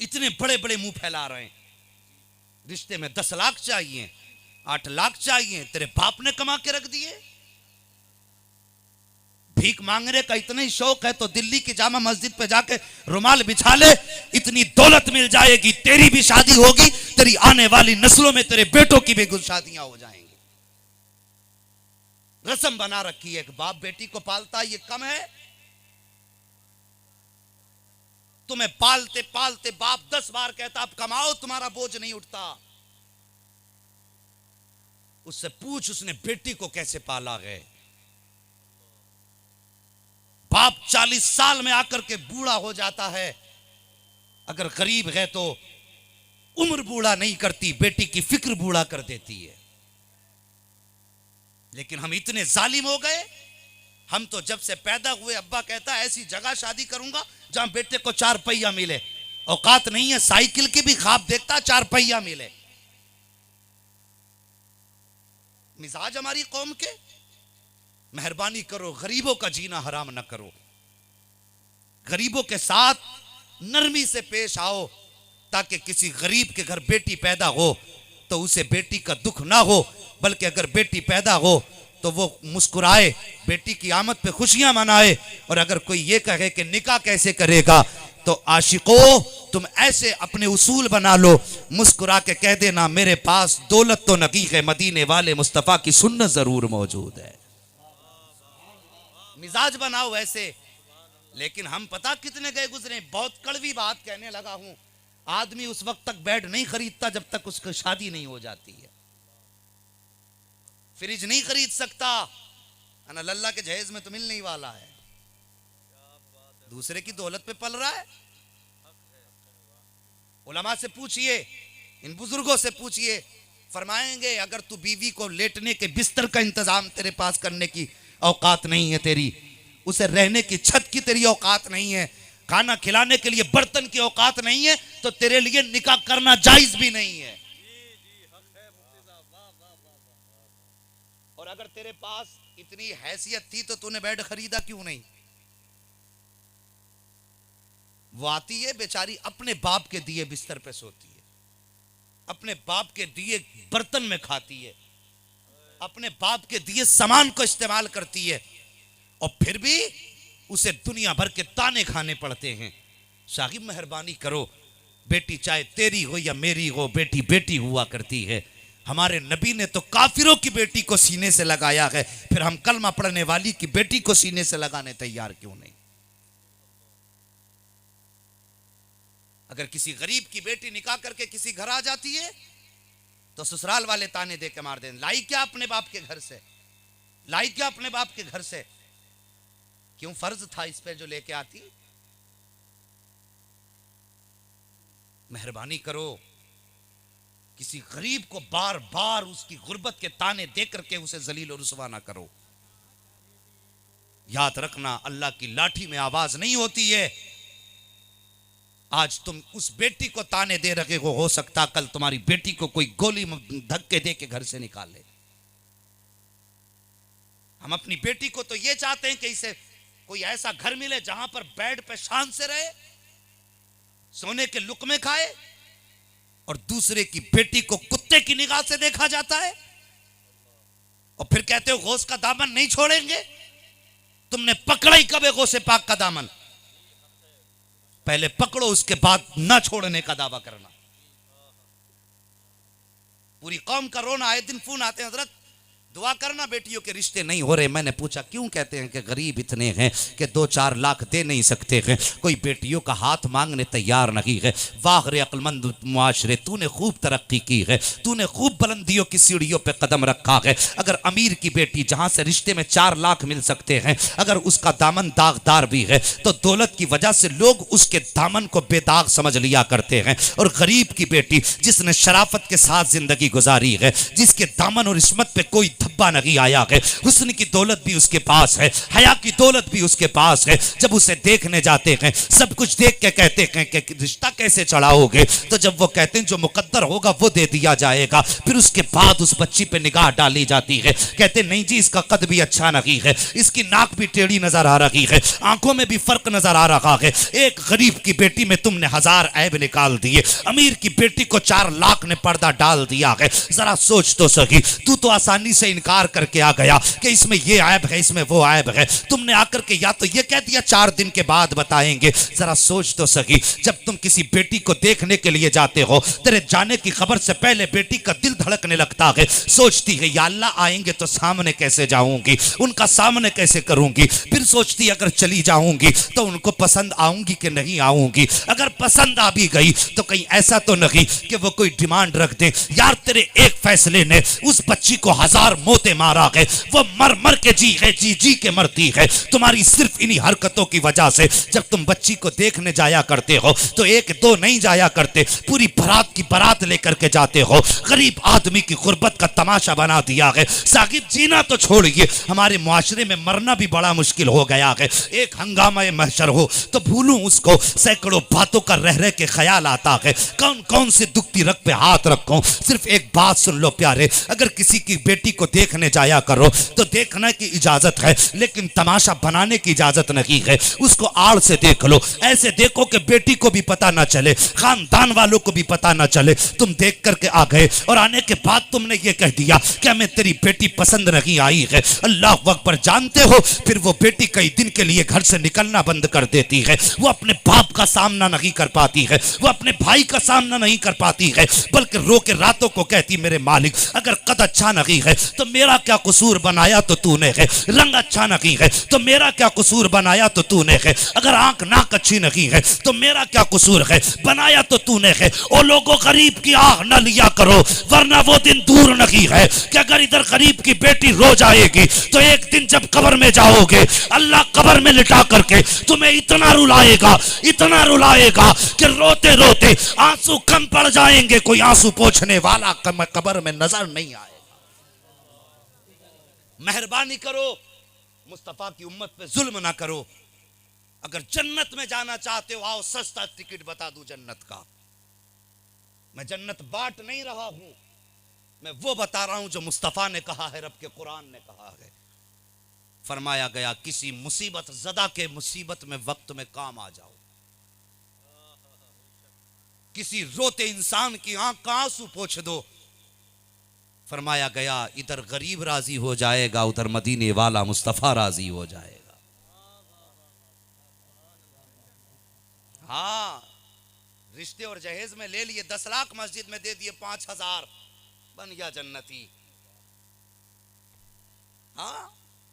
इतने बड़े बड़े मुंह फैला रहे हैं, रिश्ते में 10 लाख चाहिए, 8 लाख चाहिए, तेरे बाप ने कमा के रख दिए। भीख मांगने का इतना ही शौक है तो दिल्ली की जामा मस्जिद पे जाके रुमाल बिछा ले, इतनी दौलत मिल जाएगी, तेरी भी शादी होगी, तेरी आने वाली नस्लों में तेरे बेटों की भी शादियां हो जाएंगी। रस्म बना रखी है कि बाप बेटी को पालता है, ये कम है? तुम्हें पालते पालते बाप 10 बार कहता अब कमाओ, तुम्हारा बोझ नहीं उठता। उससे पूछ उसने बेटी को कैसे पाला है। बाप 40 साल में आकर के बूढ़ा हो जाता है, अगर गरीब है तो उम्र बूढ़ा नहीं करती, बेटी की फिक्र बूढ़ा कर देती है। लेकिन हम इतने जालिम हो गए, हम तो जब से पैदा हुए अब्बा कहता है ऐसी जगह शादी करूंगा जहां बेटे को 4 पहिया मिले। औकात नहीं है, साइकिल की भी ख्वाब देखता 4 पहिया मिले। मिजाज हमारी कौम के। मेहरबानी करो, गरीबों का जीना हराम ना करो, गरीबों के साथ नरमी से पेश आओ, ताकि किसी गरीब के घर बेटी पैदा हो तो उसे बेटी का दुख ना हो, बल्कि अगर बेटी पैदा हो तो वो मुस्कुराए, बेटी की आमद पे खुशियां मनाए। और अगर कोई ये कहे कि निकाह कैसे करेगा, तो आशिकों तुम ऐसे अपने उसूल बना लो, मुस्कुरा के कह देना मेरे पास दौलत तो नहीं है, मदीने वाले मुस्तफा की सुन्नत जरूर मौजूद है। मिजाज बनाओ वैसे। लेकिन हम पता कितने गए गुजरे। बहुत कड़वी बात कहने लगा हूं, आदमी उस वक्त तक बेड नहीं खरीदता जब तक उसकी शादी नहीं हो जाती है। फ्रिज नहीं खरीद सकता, लल्ला के जहेज में तो मिलने ही वाला है, दूसरे की दौलत पे पल रहा है। उलमा से पूछिए, इन बुजुर्गों से पूछिए, फरमाएंगे अगर तू बीवी को लेटने के बिस्तर का इंतजाम तेरे पास करने की औकात नहीं है, तेरी उसे रहने की छत की तेरी औकात नहीं है, खाना खिलाने के लिए बर्तन की औकात नहीं है, तो तेरे लिए निकाह करना जायज भी नहीं है। और अगर तेरे पास इतनी हैसियत थी तो तूने बेड खरीदा क्यों नहीं? वो आती है बेचारी, अपने बाप के दिए बिस्तर पे सोती है, अपने बाप के दिए बर्तन में खाती है, अपने बाप के दिए सामान को इस्तेमाल करती है, और फिर भी उसे दुनिया भर के ताने खाने पड़ते हैं। साहिब मेहरबानी करो, बेटी चाहे तेरी हो या मेरी हो, बेटी बेटी हुआ करती है। हमारे नबी ने तो काफिरों की बेटी को सीने से लगाया है, फिर हम कलमा पढ़ने वाली की बेटी को सीने से लगाने तैयार क्यों नहीं? अगर किसी गरीब की बेटी निकाह करके किसी घर आ जाती है तो ससुराल वाले ताने दे के मार दें, लाई क्या अपने बाप के घर से, लाई क्या अपने बाप के घर से? क्यों फर्ज था इस पे जो लेके आती? मेहरबानी करो, किसी गरीब को बार बार उसकी गुर्बत के ताने दे करके उसे जलील और रुसवा ना करो। याद रखना, अल्लाह की लाठी में आवाज नहीं होती है। आज तुम उस बेटी को ताने दे रहे हो सकता कल तुम्हारी बेटी को कोई गोली धक्के दे के घर से निकाल ले। हम अपनी बेटी को तो ये चाहते हैं कि इसे कोई ऐसा घर मिले जहां पर बेड पे शान से रहे, सोने के लुकमे खाए, और दूसरे की बेटी को कुत्ते की निगाह से देखा जाता है, और फिर कहते हो गौस का दामन नहीं छोड़ेंगे। तुमने पकड़ा ही कब है गौसे पाक का दामन? पहले पकड़ो, उसके बाद ना छोड़ने का दावा करना। पूरी कौम का रोना, आए दिन फोन आते हैं, हजरत दुआ करना बेटियों के रिश्ते नहीं हो रहे। मैंने पूछा क्यों? कहते हैं कि गरीब इतने हैं कि 2-4 लाख दे नहीं सकते हैं, कोई बेटियों का हाथ मांगने तैयार नहीं है। वाह रे अक्लमंद मुआशरे, तूने खूब तरक्की की है, तूने खूब बुलंदियों की सीढ़ियों पे कदम रखा है। अगर अमीर की बेटी जहां से रिश्ते में 4 लाख मिल सकते हैं, अगर उसका दामन दागदार भी है तो दौलत की वजह से लोग उसके दामन को बेदाग समझ लिया करते हैं। और गरीब की बेटी जिसने शराफत के साथ जिंदगी गुजारी है, जिसके दामन और इस्मत पे कोई अब्बा नहीं आया है, हुस्न की दौलत भी उसके पास है, हया की दौलत भी उसके पास है। जब उसे देखने जाते हैं, सब कुछ देख के कहते हैं कि रिश्ता कैसे चढ़ाओगे, तो जब वो कहते हैं जो मुकद्दर होगा वो दे दिया जाएगा, फिर उसके बाद उस बच्ची पे निगाह डाली जाती है। कहते नहीं जी इसका कद भी अच्छा नहीं है, इसकी नाक भी टेढ़ी नजर आ रही है, आंखों में भी फर्क नजर आ रहा है। एक गरीब की बेटी में तुमने 1000 ऐब निकाल दिए, अमीर की बेटी को 4 लाख ने पर्दा डाल दिया है। जरा सोच तो सही, तू तो आसानी से इनकार करके आ गया कि इसमें ये ऐब है, इसमें वो ऐब है। तुमने आकर के या तो ये कह दिया 4 दिन के बाद बताएंगे। जरा सोच तो सही, जब तुम किसी बेटी को देखने के लिए जाते हो, तेरे जाने की खबर से पहले बेटी का दिल धड़कने लगता है। सोचती है या अल्लाह आएंगे तो सामने कैसे जाऊंगी, उनका सामने कैसे करूंगी। फिर सोचती अगर चली जाऊंगी तो उनको पसंद आऊंगी कि नहीं आऊंगी। अगर पसंद आ भी गई तो कहीं ऐसा तो नहीं कि वो कोई डिमांड रख दे, यार तेरे एक फैसले ने उस बच्ची को 1000 मोते मारा है, वो मर मर के जी है, जी जी के मरती है। तुम्हारी सिर्फ इन्हीं हरकतों की वजह से जब तुम बच्ची को देखने जाया करते हो तो 1-2 नहीं जाया करते, पूरी बारात की बारात लेकर के जाते हो। गरीब आदमी की गुर्बत का तमाशा बना दिया है। साकिब जीना तो छोड़िए, हमारे मुआशरे में मरना भी बड़ा मुश्किल हो गया है। एक हंगामा महशर हो तो भूलूं उसको, सैकड़ों बातों का रह रह के ख्याल आता है, कौन कौन से दुख की रग पे हाथ रखूं। सिर्फ एक बात सुन लो प्यारे, अगर किसी की बेटी को देखने जाया करो तो देखने की इजाजत है, लेकिन तमाशा बनाने की इजाजत नहीं है। उसको आड़ से देख लो, ऐसे देखो कि बेटी को भी पता ना चले, खानदान वालों को भी पता ना चले। तुम देख करके आ गए और आने के बाद तुमने ये कह दिया कि हमें तेरी बेटी पसंद नहीं आई है। अल्लाह अकबर, जानते हो फिर वो बेटी कई दिन के लिए घर से निकलना बंद कर देती है। वो अपने बाप का सामना नहीं कर पाती है, वो अपने भाई का सामना नहीं कर पाती है, बल्कि रो के रातों को कहती मेरे मालिक अगर कद अच्छा नहीं है तो मेरा क्या कसूर, बनाया तो तूने है। रंग अच्छा नहीं है तो मेरा क्या कसूर, बनाया तो तूने है। अगर आंख नाक अच्छी नहीं है तो मेरा क्या कसूर है, बनाया तो तूने है। ओ लोगों, गरीब की आह न लिया करो, वरना वो दिन दूर नहीं है कि अगर इधर गरीब की बेटी रो जाएगी तो एक दिन जब कब्र में जाओगे, अल्लाह कब्र में लिटा करके तुम्हें इतना रुलाएगा, इतना रुलाएगा कि रोते रोते आंसू कम पड़ जाएंगे, कोई आंसू पोंछने वाला कब्र में नजर नहीं आएगा। मेहरबानी करो, मुस्तफा की उम्मत पे जुल्म ना करो। अगर जन्नत में जाना चाहते हो आओ, सस्ता टिकट बता दूं जन्नत का। मैं जन्नत बांट नहीं रहा हूं, मैं वो बता रहा हूं जो मुस्तफा ने कहा है, रब के कुरान ने कहा है। फरमाया गया किसी मुसीबत ज़दा के मुसीबत में वक्त में काम आ जाओ, किसी रोते इंसान की आंख का आंसू पोंछ दो। फरमाया गया इधर गरीब राजी हो जाएगा, उधर मदीने वाला मुस्तफा राजी हो जाएगा। हाँ, रिश्ते और जहेज में ले लिए 10 लाख, मस्जिद में दे दिए 5000, बन गया जन्नती। हाँ,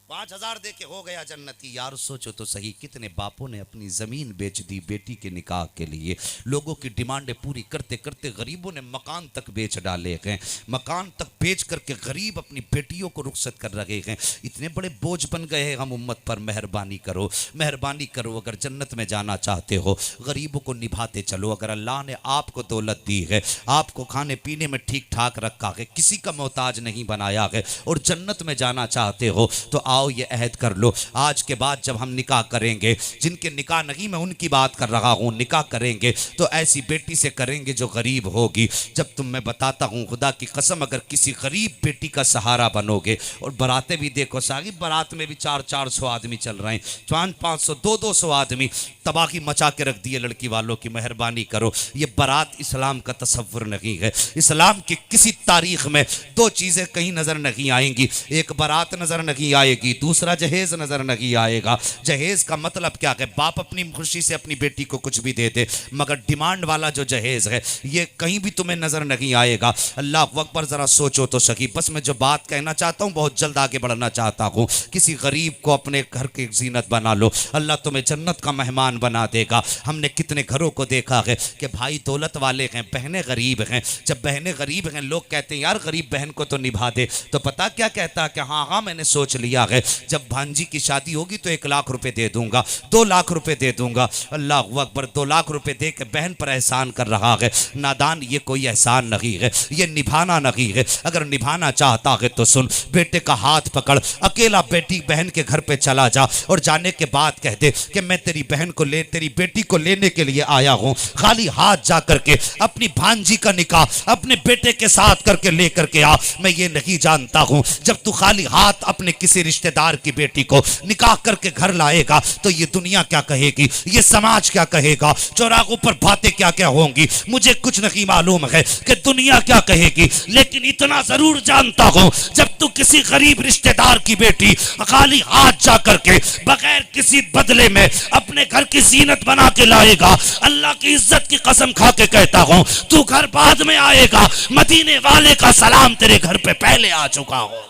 5000 दे के हो गया जन्नती। यार सोचो तो सही, कितने बापों ने अपनी जमीन बेच दी बेटी के निकाह के लिए। लोगों की डिमांडें पूरी करते करते गरीबों ने मकान तक बेच डाले हैं, मकान तक बेच करके गरीब अपनी बेटियों को रुखसत कर रहे हैं। इतने बड़े बोझ बन गए हैं हम उम्मत पर। मेहरबानी करो, मेहरबानी करो, अगर जन्नत में जाना चाहते हो गरीबों को निभाते चलो। अगर अल्लाह ने आपको दौलत दी है, आपको खाने पीने में ठीक ठाक रखा है, किसी का मोहताज नहीं बनाया है, और जन्नत में जाना चाहते हो तो आओ ये अहद कर लो, आज के बाद जब हम निकाह करेंगे, जिनके निकाह नहीं मैं उनकी बात कर रहा हूँ, निकाह करेंगे तो ऐसी बेटी से करेंगे जो गरीब होगी। जब तुम, मैं बताता हूँ खुदा की कसम, अगर किसी गरीब बेटी का सहारा बनोगे, और बारातें भी देखो साहिब, बारात में भी 400-400 आदमी चल रहे हैं, 500-500 200-200 आदमी तबाही मचा के रख दिए लड़की वालों की। मेहरबानी करो, ये बारात इस्लाम का तसव्वुर नहीं है। इस्लाम की किसी तारीख में 2 चीज़ें कहीं नज़र नहीं आएंगी, एक बारात नज़र नहीं आएगी, दूसरा जहेज नजर नहीं आएगा। जहेज का मतलब क्या है, बाप अपनी खुशी से अपनी बेटी को कुछ भी दे दे, मगर डिमांड वाला जो जहेज है ये कहीं भी तुम्हें नजर नहीं आएगा। अल्लाह अकबर, जरा सोचो तो सही। बस मैं जो बात कहना चाहता हूँ, बहुत जल्द आगे बढ़ना चाहता हूँ, किसी गरीब को अपने घर की जीनत बना लो, अल्लाह तुम्हें जन्नत का मेहमान बना देगा। हमने कितने घरों को देखा है कि भाई दौलत वाले हैं, बहनें गरीब हैं। जब बहनें गरीब हैं, लोग कहते हैं यार गरीब बहन को तो निभा दे, तो पता क्या कहता है कि हाँ हाँ मैंने सोच लिया है, जब भांजी की शादी होगी तो 1 लाख रुपए दे दूंगा, 2 लाख रुपए दे दूंगा। अल्लाह अकबर, 2 लाख रुपए दे के बहन पर एहसान कर रहा है। नादान, ये कोई एहसान नहीं है, ये निभाना नहीं है। अगर निभाना चाहता है तो सुन, बेटे का हाथ पकड़, अकेला बेटी बहन के घर पे चला जा और जाने के बाद कह दे कि मैं तेरी बहन को तेरी बेटी को लेने के लिए आया हूं। खाली हाथ जा करके अपनी भांजी का निकाह अपने बेटे के साथ करके लेकर के आ। मैं ये नहीं जानता हूं, जब तू खाली हाथ अपने किसी रिश्तेदार की बेटी को निकाह करके घर लाएगा तो ये दुनिया क्या कहेगी, ये समाज क्या कहेगा, चौराहों पर बातें क्या क्या होंगी। मुझे कुछ नहीं मालूम है कि दुनिया क्या कहेगी, लेकिन इतना जरूर जानता हूं, जब तू किसी गरीब रिश्तेदार की बेटी खाली हाथ जा करके बगैर किसी बदले में अपने घर की जीनत बना के लाएगा, अल्लाह की इज्जत की कसम खा के कहता हूं, तू घर बाद में आएगा, मदीने वाले का सलाम तेरे घर पे पहले आ चुका हो।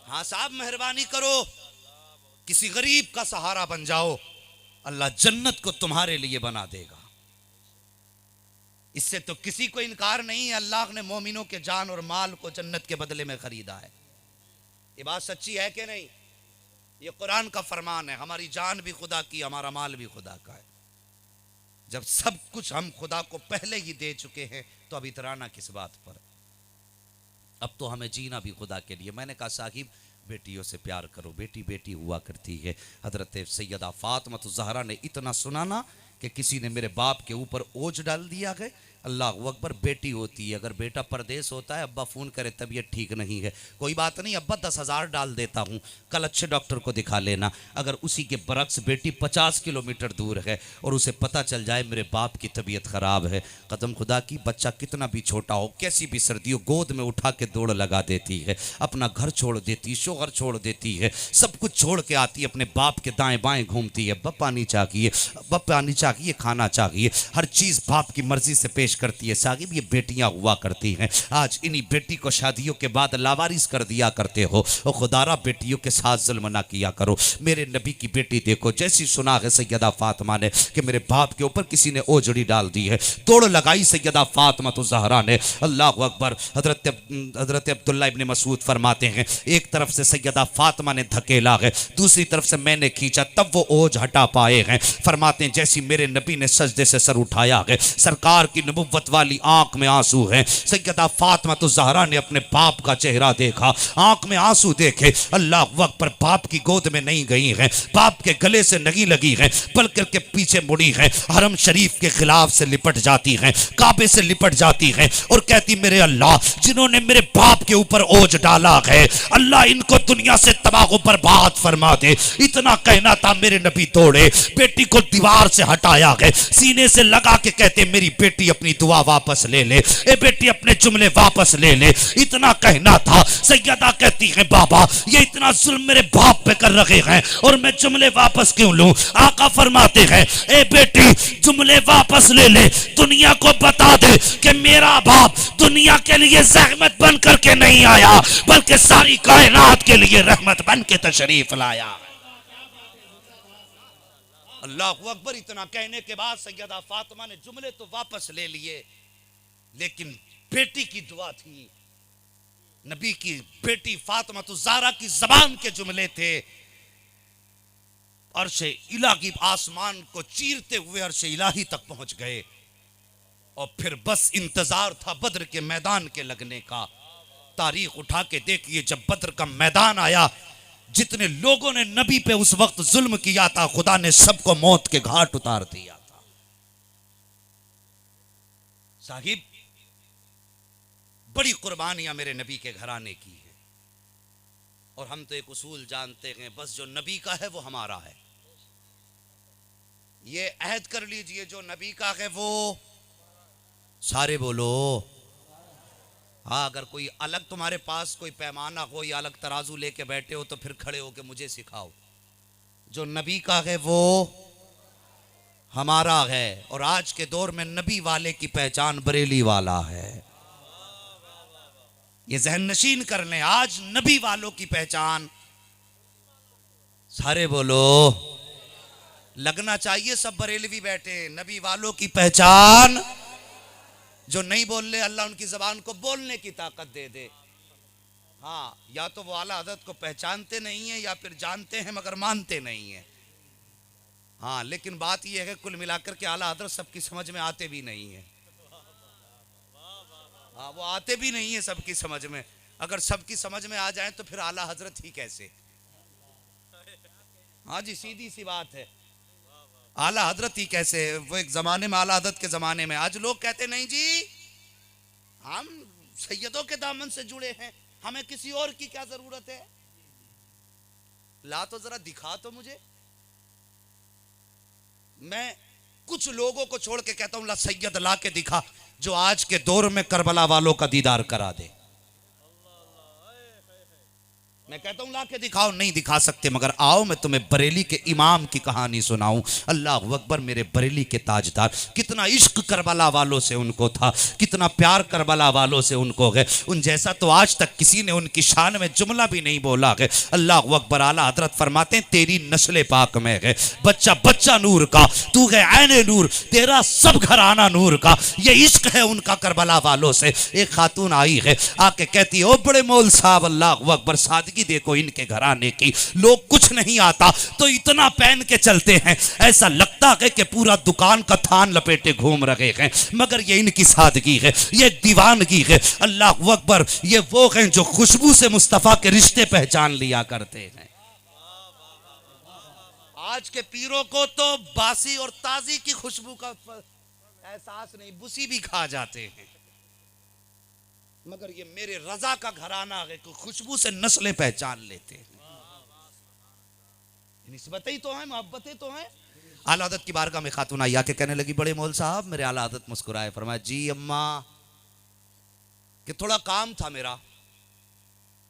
हाँ साहब, मेहरबानी करो, किसी गरीब का सहारा बन जाओ, अल्लाह जन्नत को तुम्हारे लिए बना देगा। इससे तो किसी को इनकार नहीं है, अल्लाह ने मोमिनों के जान और माल को जन्नत के बदले में खरीदा है। ये बात सच्ची है कि नहीं? ये कुरान का फरमान है, हमारी जान भी खुदा की, हमारा माल भी खुदा का है। जब सब कुछ हम खुदा को पहले ही दे चुके हैं तो अब इतराना किस बात पर? अब तो हमें जीना भी खुदा के लिए। मैंने कहा साहिब, बेटियों से प्यार करो, बेटी बेटी हुआ करती है। हजरत सैयदा फातिमा ज़हरा ने इतना सुना ना कि किसी ने मेरे बाप के ऊपर ओझ डाल दिया है। अल्लाह अकबर, बेटी होती है, अगर बेटा परदेश होता है, अब्बा फ़ोन करे तबीयत ठीक नहीं है, कोई बात नहीं अब्बा 10,000 डाल देता हूँ, कल अच्छे डॉक्टर को दिखा लेना। अगर उसी के बरक्स बेटी 50 किलोमीटर दूर है और उसे पता चल जाए मेरे बाप की तबीयत ख़राब है, कदम खुदा की, बच्चा कितना भी छोटा हो, कैसी भी सर्दी हो, गोद में उठा के दौड़ लगा देती है, अपना घर छोड़ देती, शोहर छोड़ देती है, सब कुछ छोड़ के आती है, अपने बाप के दाएं बाएं घूमती है। अब्बा पानी चाहिए, अब्बा पानी चाहिए, खाना चाहिए, हर चीज़ बाप की मर्जी से पेश करती है। साहिब, ये बेटियां हुआ करती हैं। आज इन्हीं बेटी को शादियों के बाद लावारिस कर दिया करते हो, और खुदारा बेटियों के साथ जुल्म ना किया करो। मेरे नबी की बेटी देखो, जैसी सुना है सैयदा फातिमा ने कि मेरे बाप के ऊपर किसी ने ओजड़ी डाल दी है, तोड़ लगाई सैयदा फातिमा तो ज़हरा ने। अल्लाह अकबर। हजरत अब्दुल्ला इब्न मसूद फरमाते हैं, एक तरफ से सैयदा फातिमा ने धकेला है, दूसरी तरफ से मैंने खींचा, तब वो ओझ हटा पाए हैं। फरमाते हैं, जैसी मेरे नबी ने सजदे से सर उठाया है, सरकार की नबुव्वत वाली आंख में आंसू हैं। सैयदा फातिमा तो ज़हरा ने अपने बाप का चेहरा देखा, आंख में आंसू देखे। अल्लाह अकबर, बाप की गोद में नहीं गई हैं, बाप के गले से नहीं लगी हैं, पलक के पीछे मुड़ी हैं, हरम शरीफ के खिलाफ से लिपट जाती हैं, काबे से लिपट जाती हैं और कहती, मेरे अल्लाह, जिन्होंने मेरे बाप के ऊपर ओझ डाला है, अल्लाह इनको दुनिया से तबाह बर्बाद फरमा दे। इतना कहना था, मेरे नबी दौड़े, बेटी को दीवार से हटाया है, सीने से लगा के कहते, मेरी बेटी अपनी दुआ वापस ले ले, ए बेटी अपने जुमले वापस ले ले। इतना कहना था। सैयदा कहती है, बाबा ये इतना जुल्म मेरे बाप पे कर रहे हैं और मैं जुमले वापस क्यों लूं? आका फरमाते हैं, ए बेटी जुमले वापस ले ले, दुनिया को बता दे कि मेरा बाप दुनिया के लिए ज़हमत बन करके नहीं आया, बल्कि सारी कायनात के लिए रहमत बन के तशरीफ लाया। अल्लाह अकबर। इतना कहने के बाद सैयदा फातिमा ने जुमले तो वापस ले लिए, लेकिन बेटी की दुआ थी, नबी की बेटी फातिमा तो ज़हरा की ज़बान के जुमले थे, अर्शे इलाही आसमान को चीरते हुए अर्शे इलाही तक पहुंच गए। और फिर बस इंतजार था बद्र के मैदान के लगने का। तारीख उठा के देखिए, जब बद्र का मैदान आया, जितने लोगों ने नबी पे उस वक्त जुल्म किया था, खुदा ने सबको मौत के घाट उतार दिया था। साहिब, बड़ी कुर्बानियां मेरे नबी के घराने की है, और हम तो एक उसूल जानते हैं, बस जो नबी का है वो हमारा है। ये अहद कर लीजिए, जो नबी का है वो सारे बोलो। हाँ, अगर कोई अलग तुम्हारे पास कोई पैमाना हो या अलग तराजू लेके बैठे हो तो फिर खड़े हो के मुझे सिखाओ। जो नबी का है वो हमारा है, और आज के दौर में नबी वाले की पहचान बरेली वाला है। ये जहन नशीन कर लें, आज नबी वालों की पहचान, सारे बोलो, लगना चाहिए सब बरेलवी बैठे नबी वालों की पहचान जो नहीं बोल ले अल्लाह उनकी जबान को बोलने की ताकत दे दे। हाँ, या तो वो आला हज़रत को पहचानते नहीं है या फिर जानते हैं मगर मानते नहीं है। हाँ, लेकिन बात यह है कि कुल मिलाकर के आला हज़रत सबकी समझ में आते भी नहीं है। हाँ, वो आते भी नहीं है सबकी समझ में। अगर सबकी समझ में आ जाए तो फिर आला हज़रत ही कैसे। हाँ जी, सीधी सी बात है, आला हज़रत ही कैसे। वो एक ज़माने में आला हज़रत के ज़माने में, आज लोग कहते नहीं जी हम सैयदों के दामन से जुड़े हैं, हमें किसी और की क्या ज़रूरत है। ला तो ज़रा दिखा तो मुझे। मैं कुछ लोगों को छोड़ के कहता हूं ला सैयद ला के दिखा जो आज के दौर में करबला वालों का दीदार करा दे। मैं कहता हूं ला के दिखाओ, नहीं दिखा सकते, मगर आओ मैं तुम्हें बरेली के इमाम की कहानी सुनाऊं। अल्लाह अकबर, मेरे बरेली के ताजदार, कितना इश्क करबला वालों से उनको था, कितना प्यार करबला वालों से उनको है। उन जैसा तो आज तक किसी ने उनकी शान में जुमला भी नहीं बोला है। अल्लाह अकबर। आला हज़रत फरमाते हैं तेरी नस्ल पाक में है बच्चा बच्चा नूर का, तू है ऐने नूर, तेरा सब घराना नूर का। ये इश्क है उनका करबला वालों से। एक खातून आई है आके कहती है ओ बड़े मौल साहब, अल्लाह अकबर, सादगी देखो इनके घराने की, लोग कुछ नहीं आता तो इतना पहन के चलते हैं ऐसा लगता है कि पूरा दुकान का थान लपेटे घूम रहे हैं, मगर ये इनकी सादगी है, ये दीवानगी है। अल्लाह अकबर, ये वो हैं जो खुशबू से मुस्तफा के रिश्ते पहचान लिया करते हैं। आज के पीरों को तो बासी और ताजी की खुशबू का एहसास नहीं, बुसी भी खा जाते हैं, मगर ये मेरे रजा का घराना है, खुशबू से नस्लें पहचान लेते हैं। निस्बतें ही तो हैं, मोहब्बतें तो हैं। आला हज़रत की बारगाह में खातून आई आके कहने लगी बड़े मौल साहब, मेरे आला हज़रत मुस्कुराए, फरमाया जी अम्मा कि थोड़ा काम था मेरा।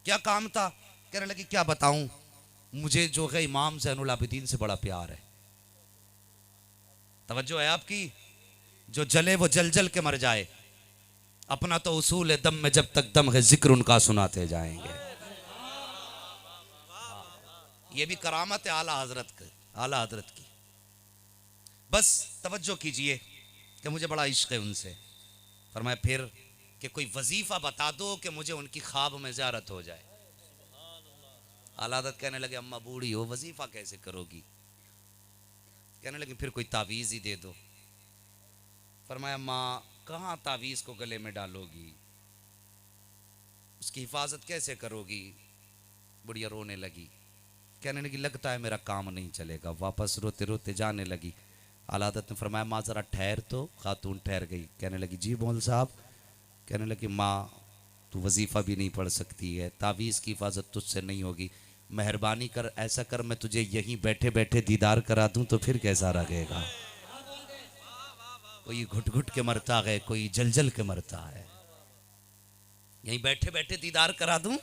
क्या काम था? कहने लगी क्या बताऊं, मुझे जो है इमाम ज़ैनुल आबिदीन से बड़ा प्यार है। तवज्जो है आपकी? जो जले वो जल जल के मर जाए, अपना तो उसूल है दम में जब तक दम है जिक्र उनका सुनाते जाएंगे। ये भी करामत है आला हज़रत की। बस तवज्जो कीजिए कि मुझे बड़ा इश्क है उनसे। फरमाया फिर कि कोई वजीफा बता दो कि मुझे उनकी ख्वाब में ज़ियारत हो जाए। आला हज़रत कहने लगे अम्मा बूढ़ी हो, वजीफा कैसे करोगी? कहने लगे फिर कोई तावीज़ ही दे दो। फरमाया माँ कहाँ तावीज़ को गले में डालोगी, उसकी हिफाजत कैसे करोगी? बुढ़िया रोने लगी, कहने लगी लगता है मेरा काम नहीं चलेगा, वापस रोते रोते जाने लगी। आला हज़रत ने फरमाया माँ ज़रा ठहर तो। खातून ठहर गई, कहने लगी जी मौल साहब। कहने लगी माँ तू वजीफ़ा भी नहीं पढ़ सकती है, तावीज़ की हिफाजत तुझसे नहीं होगी, मेहरबानी कर ऐसा कर मैं तुझे यहीं बैठे बैठे दीदार करा दूँ तो फिर कैसा लगेगा। कोई घुट घुट के मरता है, कोई जल जल के मरता है, यहीं बैठे बैठे दीदार करा दूं।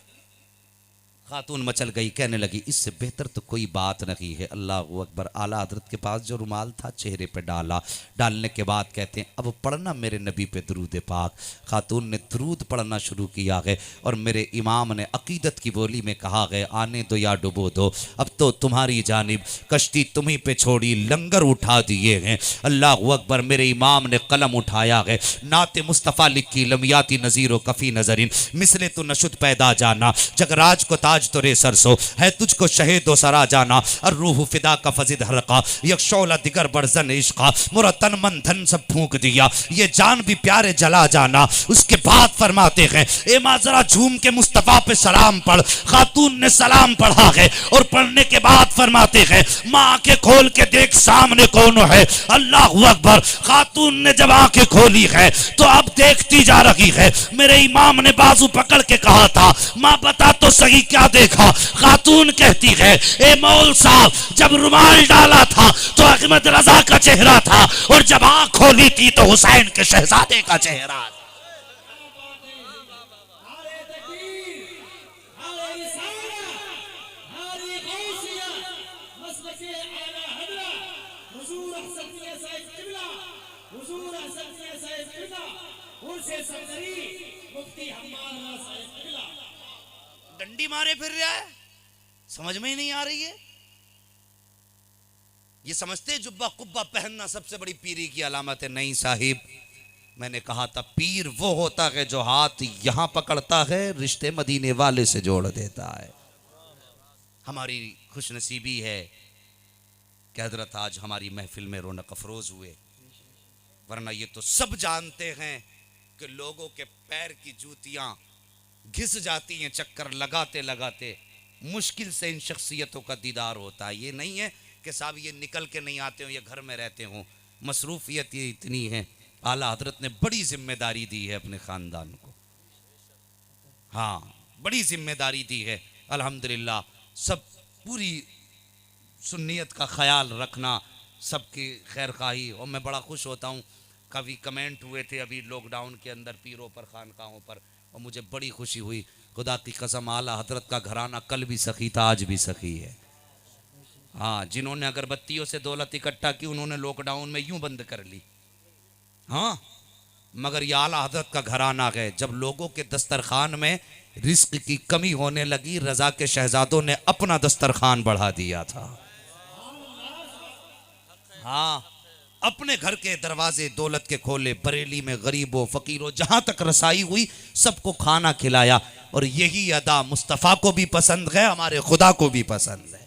खातून मचल गई, कहने लगी इससे बेहतर तो कोई बात नहीं है। अल्लाह अकबर। आला हज़रत के पास जो रुमाल था चेहरे पे डाला, डालने के बाद कहते हैं अब पढ़ना मेरे नबी पे दरूद पाक। खातून ने दरूद पढ़ना शुरू किया है और मेरे इमाम ने अकीदत की बोली में कहा है आने दो या डुबो दो, अब तो तुम्हारी जानिब कश्ती तुम्ही पे छोड़ी, लंगर उठा दिए हैं। अल्लाह अकबर। मेरे इमाम ने कलम उठाया है, नाते मुस्तफ़ा लिखी, लमियाती नज़ीर कफ़ी नज़रिन, मिसले तो नशुद पैदा जाना, जगराज को ताज तो रे सरसो है, तुझको शहीद सरा जाना, और रूह फिदा का फजिद हल्का, यकशौला दिगर बरजन इश्का, मुरा तन मन धन सब फूंक दिया, ये जान भी प्यारे जला जाना। उसके बाद फरमाते हैं ए माँ जरा झूम के मुस्तफ़ा पे सलाम पढ़। खातून ने सलाम पढ़ा है और पढ़ने के बाद फरमाते हैं माँ आंखें खोल के देख सामने कौन है। अल्लाह अकबर। खातून ने जब आंखें खोली है तो अब देखती जा रही है। मेरे इमाम ने बाजू पकड़ के कहा था माँ बता तो सही क्या देखा? खातून कहती है ए मौल साहब जब रुमाल डाला था तो अहमद रजा का चेहरा था और जब आंख खोली थी तो हुसैन के शहजादे का चेहरा। डंडी मारे फिर रहा है, समझ में ही नहीं आ रही है। ये समझते जुब्बा कुब्बा पहनना सबसे बड़ी पीरी की अलामत है। नहीं साहिब, मैंने कहा था पीर वो होता है जो हाथ यहां पकड़ता है, रिश्ते मदीने वाले से जोड़ देता है। हमारी खुशनसीबी है कि हजरत आज हमारी महफिल में रौनक अफरोज हुए, वरना ये तो सब जानते हैं कि लोगों के पैर की जूतियां घिस जाती हैं चक्कर लगाते लगाते। मुश्किल से इन शख्सियतों का दीदार होता है। ये नहीं है कि साहब ये निकल के नहीं आते हो या घर में रहते हो, मसरूफियत ये इतनी है। आला हजरत ने बड़ी जिम्मेदारी दी है अपने ख़ानदान को, हाँ बड़ी जिम्मेदारी दी है अल्हम्दुलिल्लाह। सब पूरी सुन्नियत का ख्याल रखना, सबकी खैर खाही। और मैं बड़ा खुश होता हूँ, कभी कमेंट हुए थे अभी लॉकडाउन के अंदर पीरों पर खानकाहों पर, और मुझे बड़ी खुशी हुई। खुदा की कसम आला हजरत का घराना कल भी सखी था, आज भी सखी है। हाँ, जिन्होंने अगरबत्तियों से दौलत इकट्ठा की उन्होंने लॉकडाउन में यूं बंद कर ली। हाँ, मगर ये आला हजरत का घराना है। जब लोगों के दस्तरखान में रिस्क की कमी होने लगी, रजा के शहजादों ने अपना दस्तरखान बढ़ा दिया था। हाँ, अपने घर के दरवाजे दौलत के खोले, बरेली में गरीबों फकीरों जहां तक रसाई हुई सबको खाना खिलाया। और यही अदा मुस्तफ़ा को भी पसंद है, हमारे खुदा को भी पसंद है।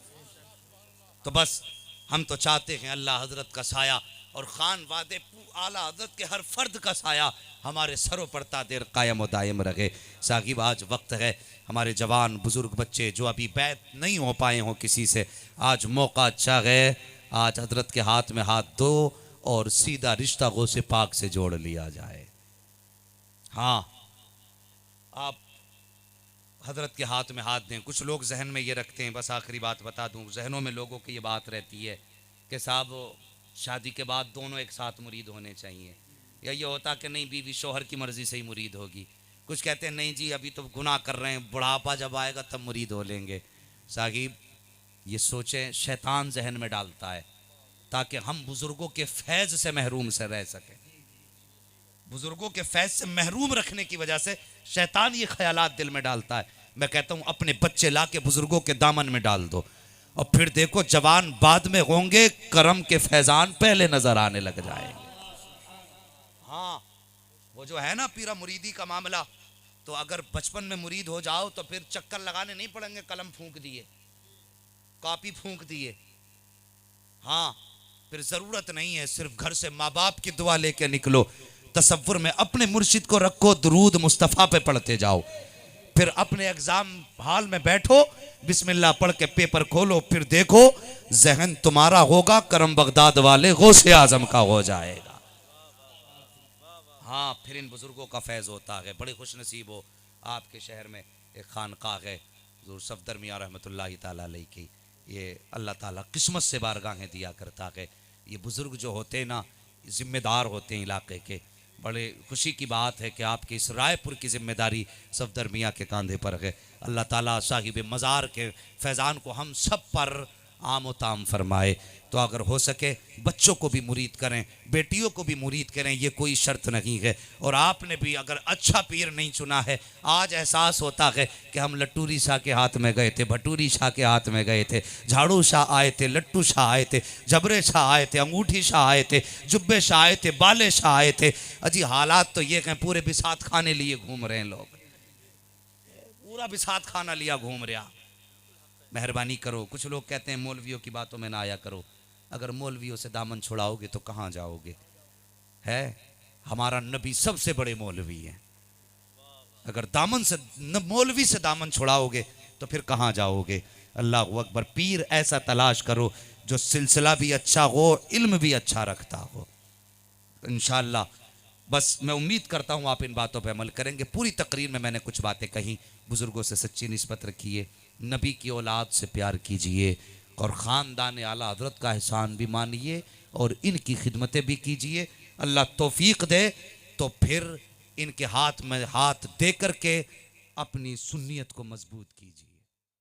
तो बस हम तो चाहते हैं अल्लाह हजरत का साया और खान वादे आला हजरत के हर फर्द का साया हमारे सरों पर तादेर कायम और दायम रहे। साहिब आज वक्त है, हमारे जवान बुजुर्ग बच्चे जो अभी बैत नहीं हो पाए हों किसी से, आज मौका अच्छा है। आज हजरत के हाथ में हाथ दो और सीधा रिश्ता गौसे पाक से जोड़ लिया जाए। हाँ, आप हजरत के हाथ में हाथ दें। कुछ लोग जहन में ये रखते हैं, बस आखिरी बात बता दूं, जहनों में लोगों की ये बात रहती है कि साहब शादी के बाद दोनों एक साथ मुरीद होने चाहिए, या ये होता कि नहीं बीवी शोहर की मर्जी से ही मुरीद होगी। कुछ कहते हैं नहीं जी अभी तो गुनाह कर रहे हैं, बुढ़ापा जब आएगा तब मुरीद हो लेंगे। साहिब ये सोचें, शैतान जहन में डालता है ताकि हम बुजुर्गों के फैज़ से महरूम से रह सकें। बुजुर्गों के फैज़ से महरूम रखने की वजह से शैतान ये ख्यालात दिल में डालता है। मैं कहता हूँ अपने बच्चे ला के बुजुर्गों के दामन में डाल दो और फिर देखो जवान बाद में होंगे, करम के फैजान पहले नजर आने लग जाएंगे। हाँ, वो जो है ना पीरा मुरीदी का मामला, तो अगर बचपन में मुरीद हो जाओ तो फिर चक्कर लगाने नहीं पड़ेंगे, कलम फूंक दिए, कॉपी फूंक दिए। हाँ, फिर जरूरत नहीं है, सिर्फ घर से माँ बाप की दुआ लेके निकलो, तसव्वुर में अपने मुर्शिद को रखो, दुरूद मुस्तफ़ा पे पढ़ते जाओ। फिर अपने एग्जाम हॉल में बैठो, बिस्मिल्लाह पढ़ के पेपर खोलो, फिर देखो जहन तुम्हारा होगा करम बगदाद वाले गौसे आजम का हो जाएगा। हाँ, फिर इन बुजुर्गों का फैज़ होता है। बड़े खुश नसीब हो, आपके शहर में एक खानकाह है हुज़ूर सफदर मियां रहमतुल्लाहि ताला अलैहि की, ये अल्लाह ताला किस्मत से बारगाहें दिया करता है। ये बुज़ुर्ग जो होते हैं ना, ज़िम्मेदार होते हैं इलाके के। बड़े खुशी की बात है कि आपकी इस रायपुर की ज़िम्मेदारी सफदर मियां के कंधे पर है। अल्लाह ताला साहिब मज़ार के फैज़ान को हम सब पर आम व ताम फरमाए। तो अगर हो सके बच्चों को भी मुरीद करें, बेटियों को भी मुरीद करें, ये कोई शर्त नहीं है। और आपने भी अगर अच्छा पीर नहीं चुना है, आज एहसास होता है कि हम लट्टूरी शाह के हाथ में गए थे, भटूरी शाह के हाथ में गए थे, झाड़ू शाह आए थे, लट्टू शाह आए थे, जबरे शाह आए थे, अंगूठी शाह आए थे, जुब्बे शाह आए थे, बाले शाह आए थे। अजी हालात तो ये हैं पूरे बिसात खाने लिए घूम रहे हैं लोग, पूरा बिसात खाना लिया घूम रहा। मेहरबानी करो। कुछ लोग कहते हैं मौलवियों की बातों में ना आया करो। अगर मौलवियों से दामन छुड़ाओगे तो कहाँ जाओगे? है हमारा नबी सबसे बड़े मौलवी हैं। अगर दामन से मौलवी से दामन छुड़ाओगे तो फिर कहाँ जाओगे? अल्लाह अकबर। पीर ऐसा तलाश करो जो सिलसिला भी अच्छा हो, इल्म भी अच्छा रखता हो। इंशाअल्लाह बस मैं उम्मीद करता हूँ आप इन बातों पर अमल करेंगे। पूरी तकरीर में मैंने कुछ बातें कही, बुजुर्गों से सच्ची निस्बत रखिए, नबी की औलाद से प्यार कीजिए और ख़ानदान आला हज़रत का एहसान भी मानिए और इनकी खिदमतें भी कीजिए। अल्लाह तौफीक दे तो फिर इनके हाथ में हाथ दे करके अपनी सुन्नियत को मजबूत कीजिए।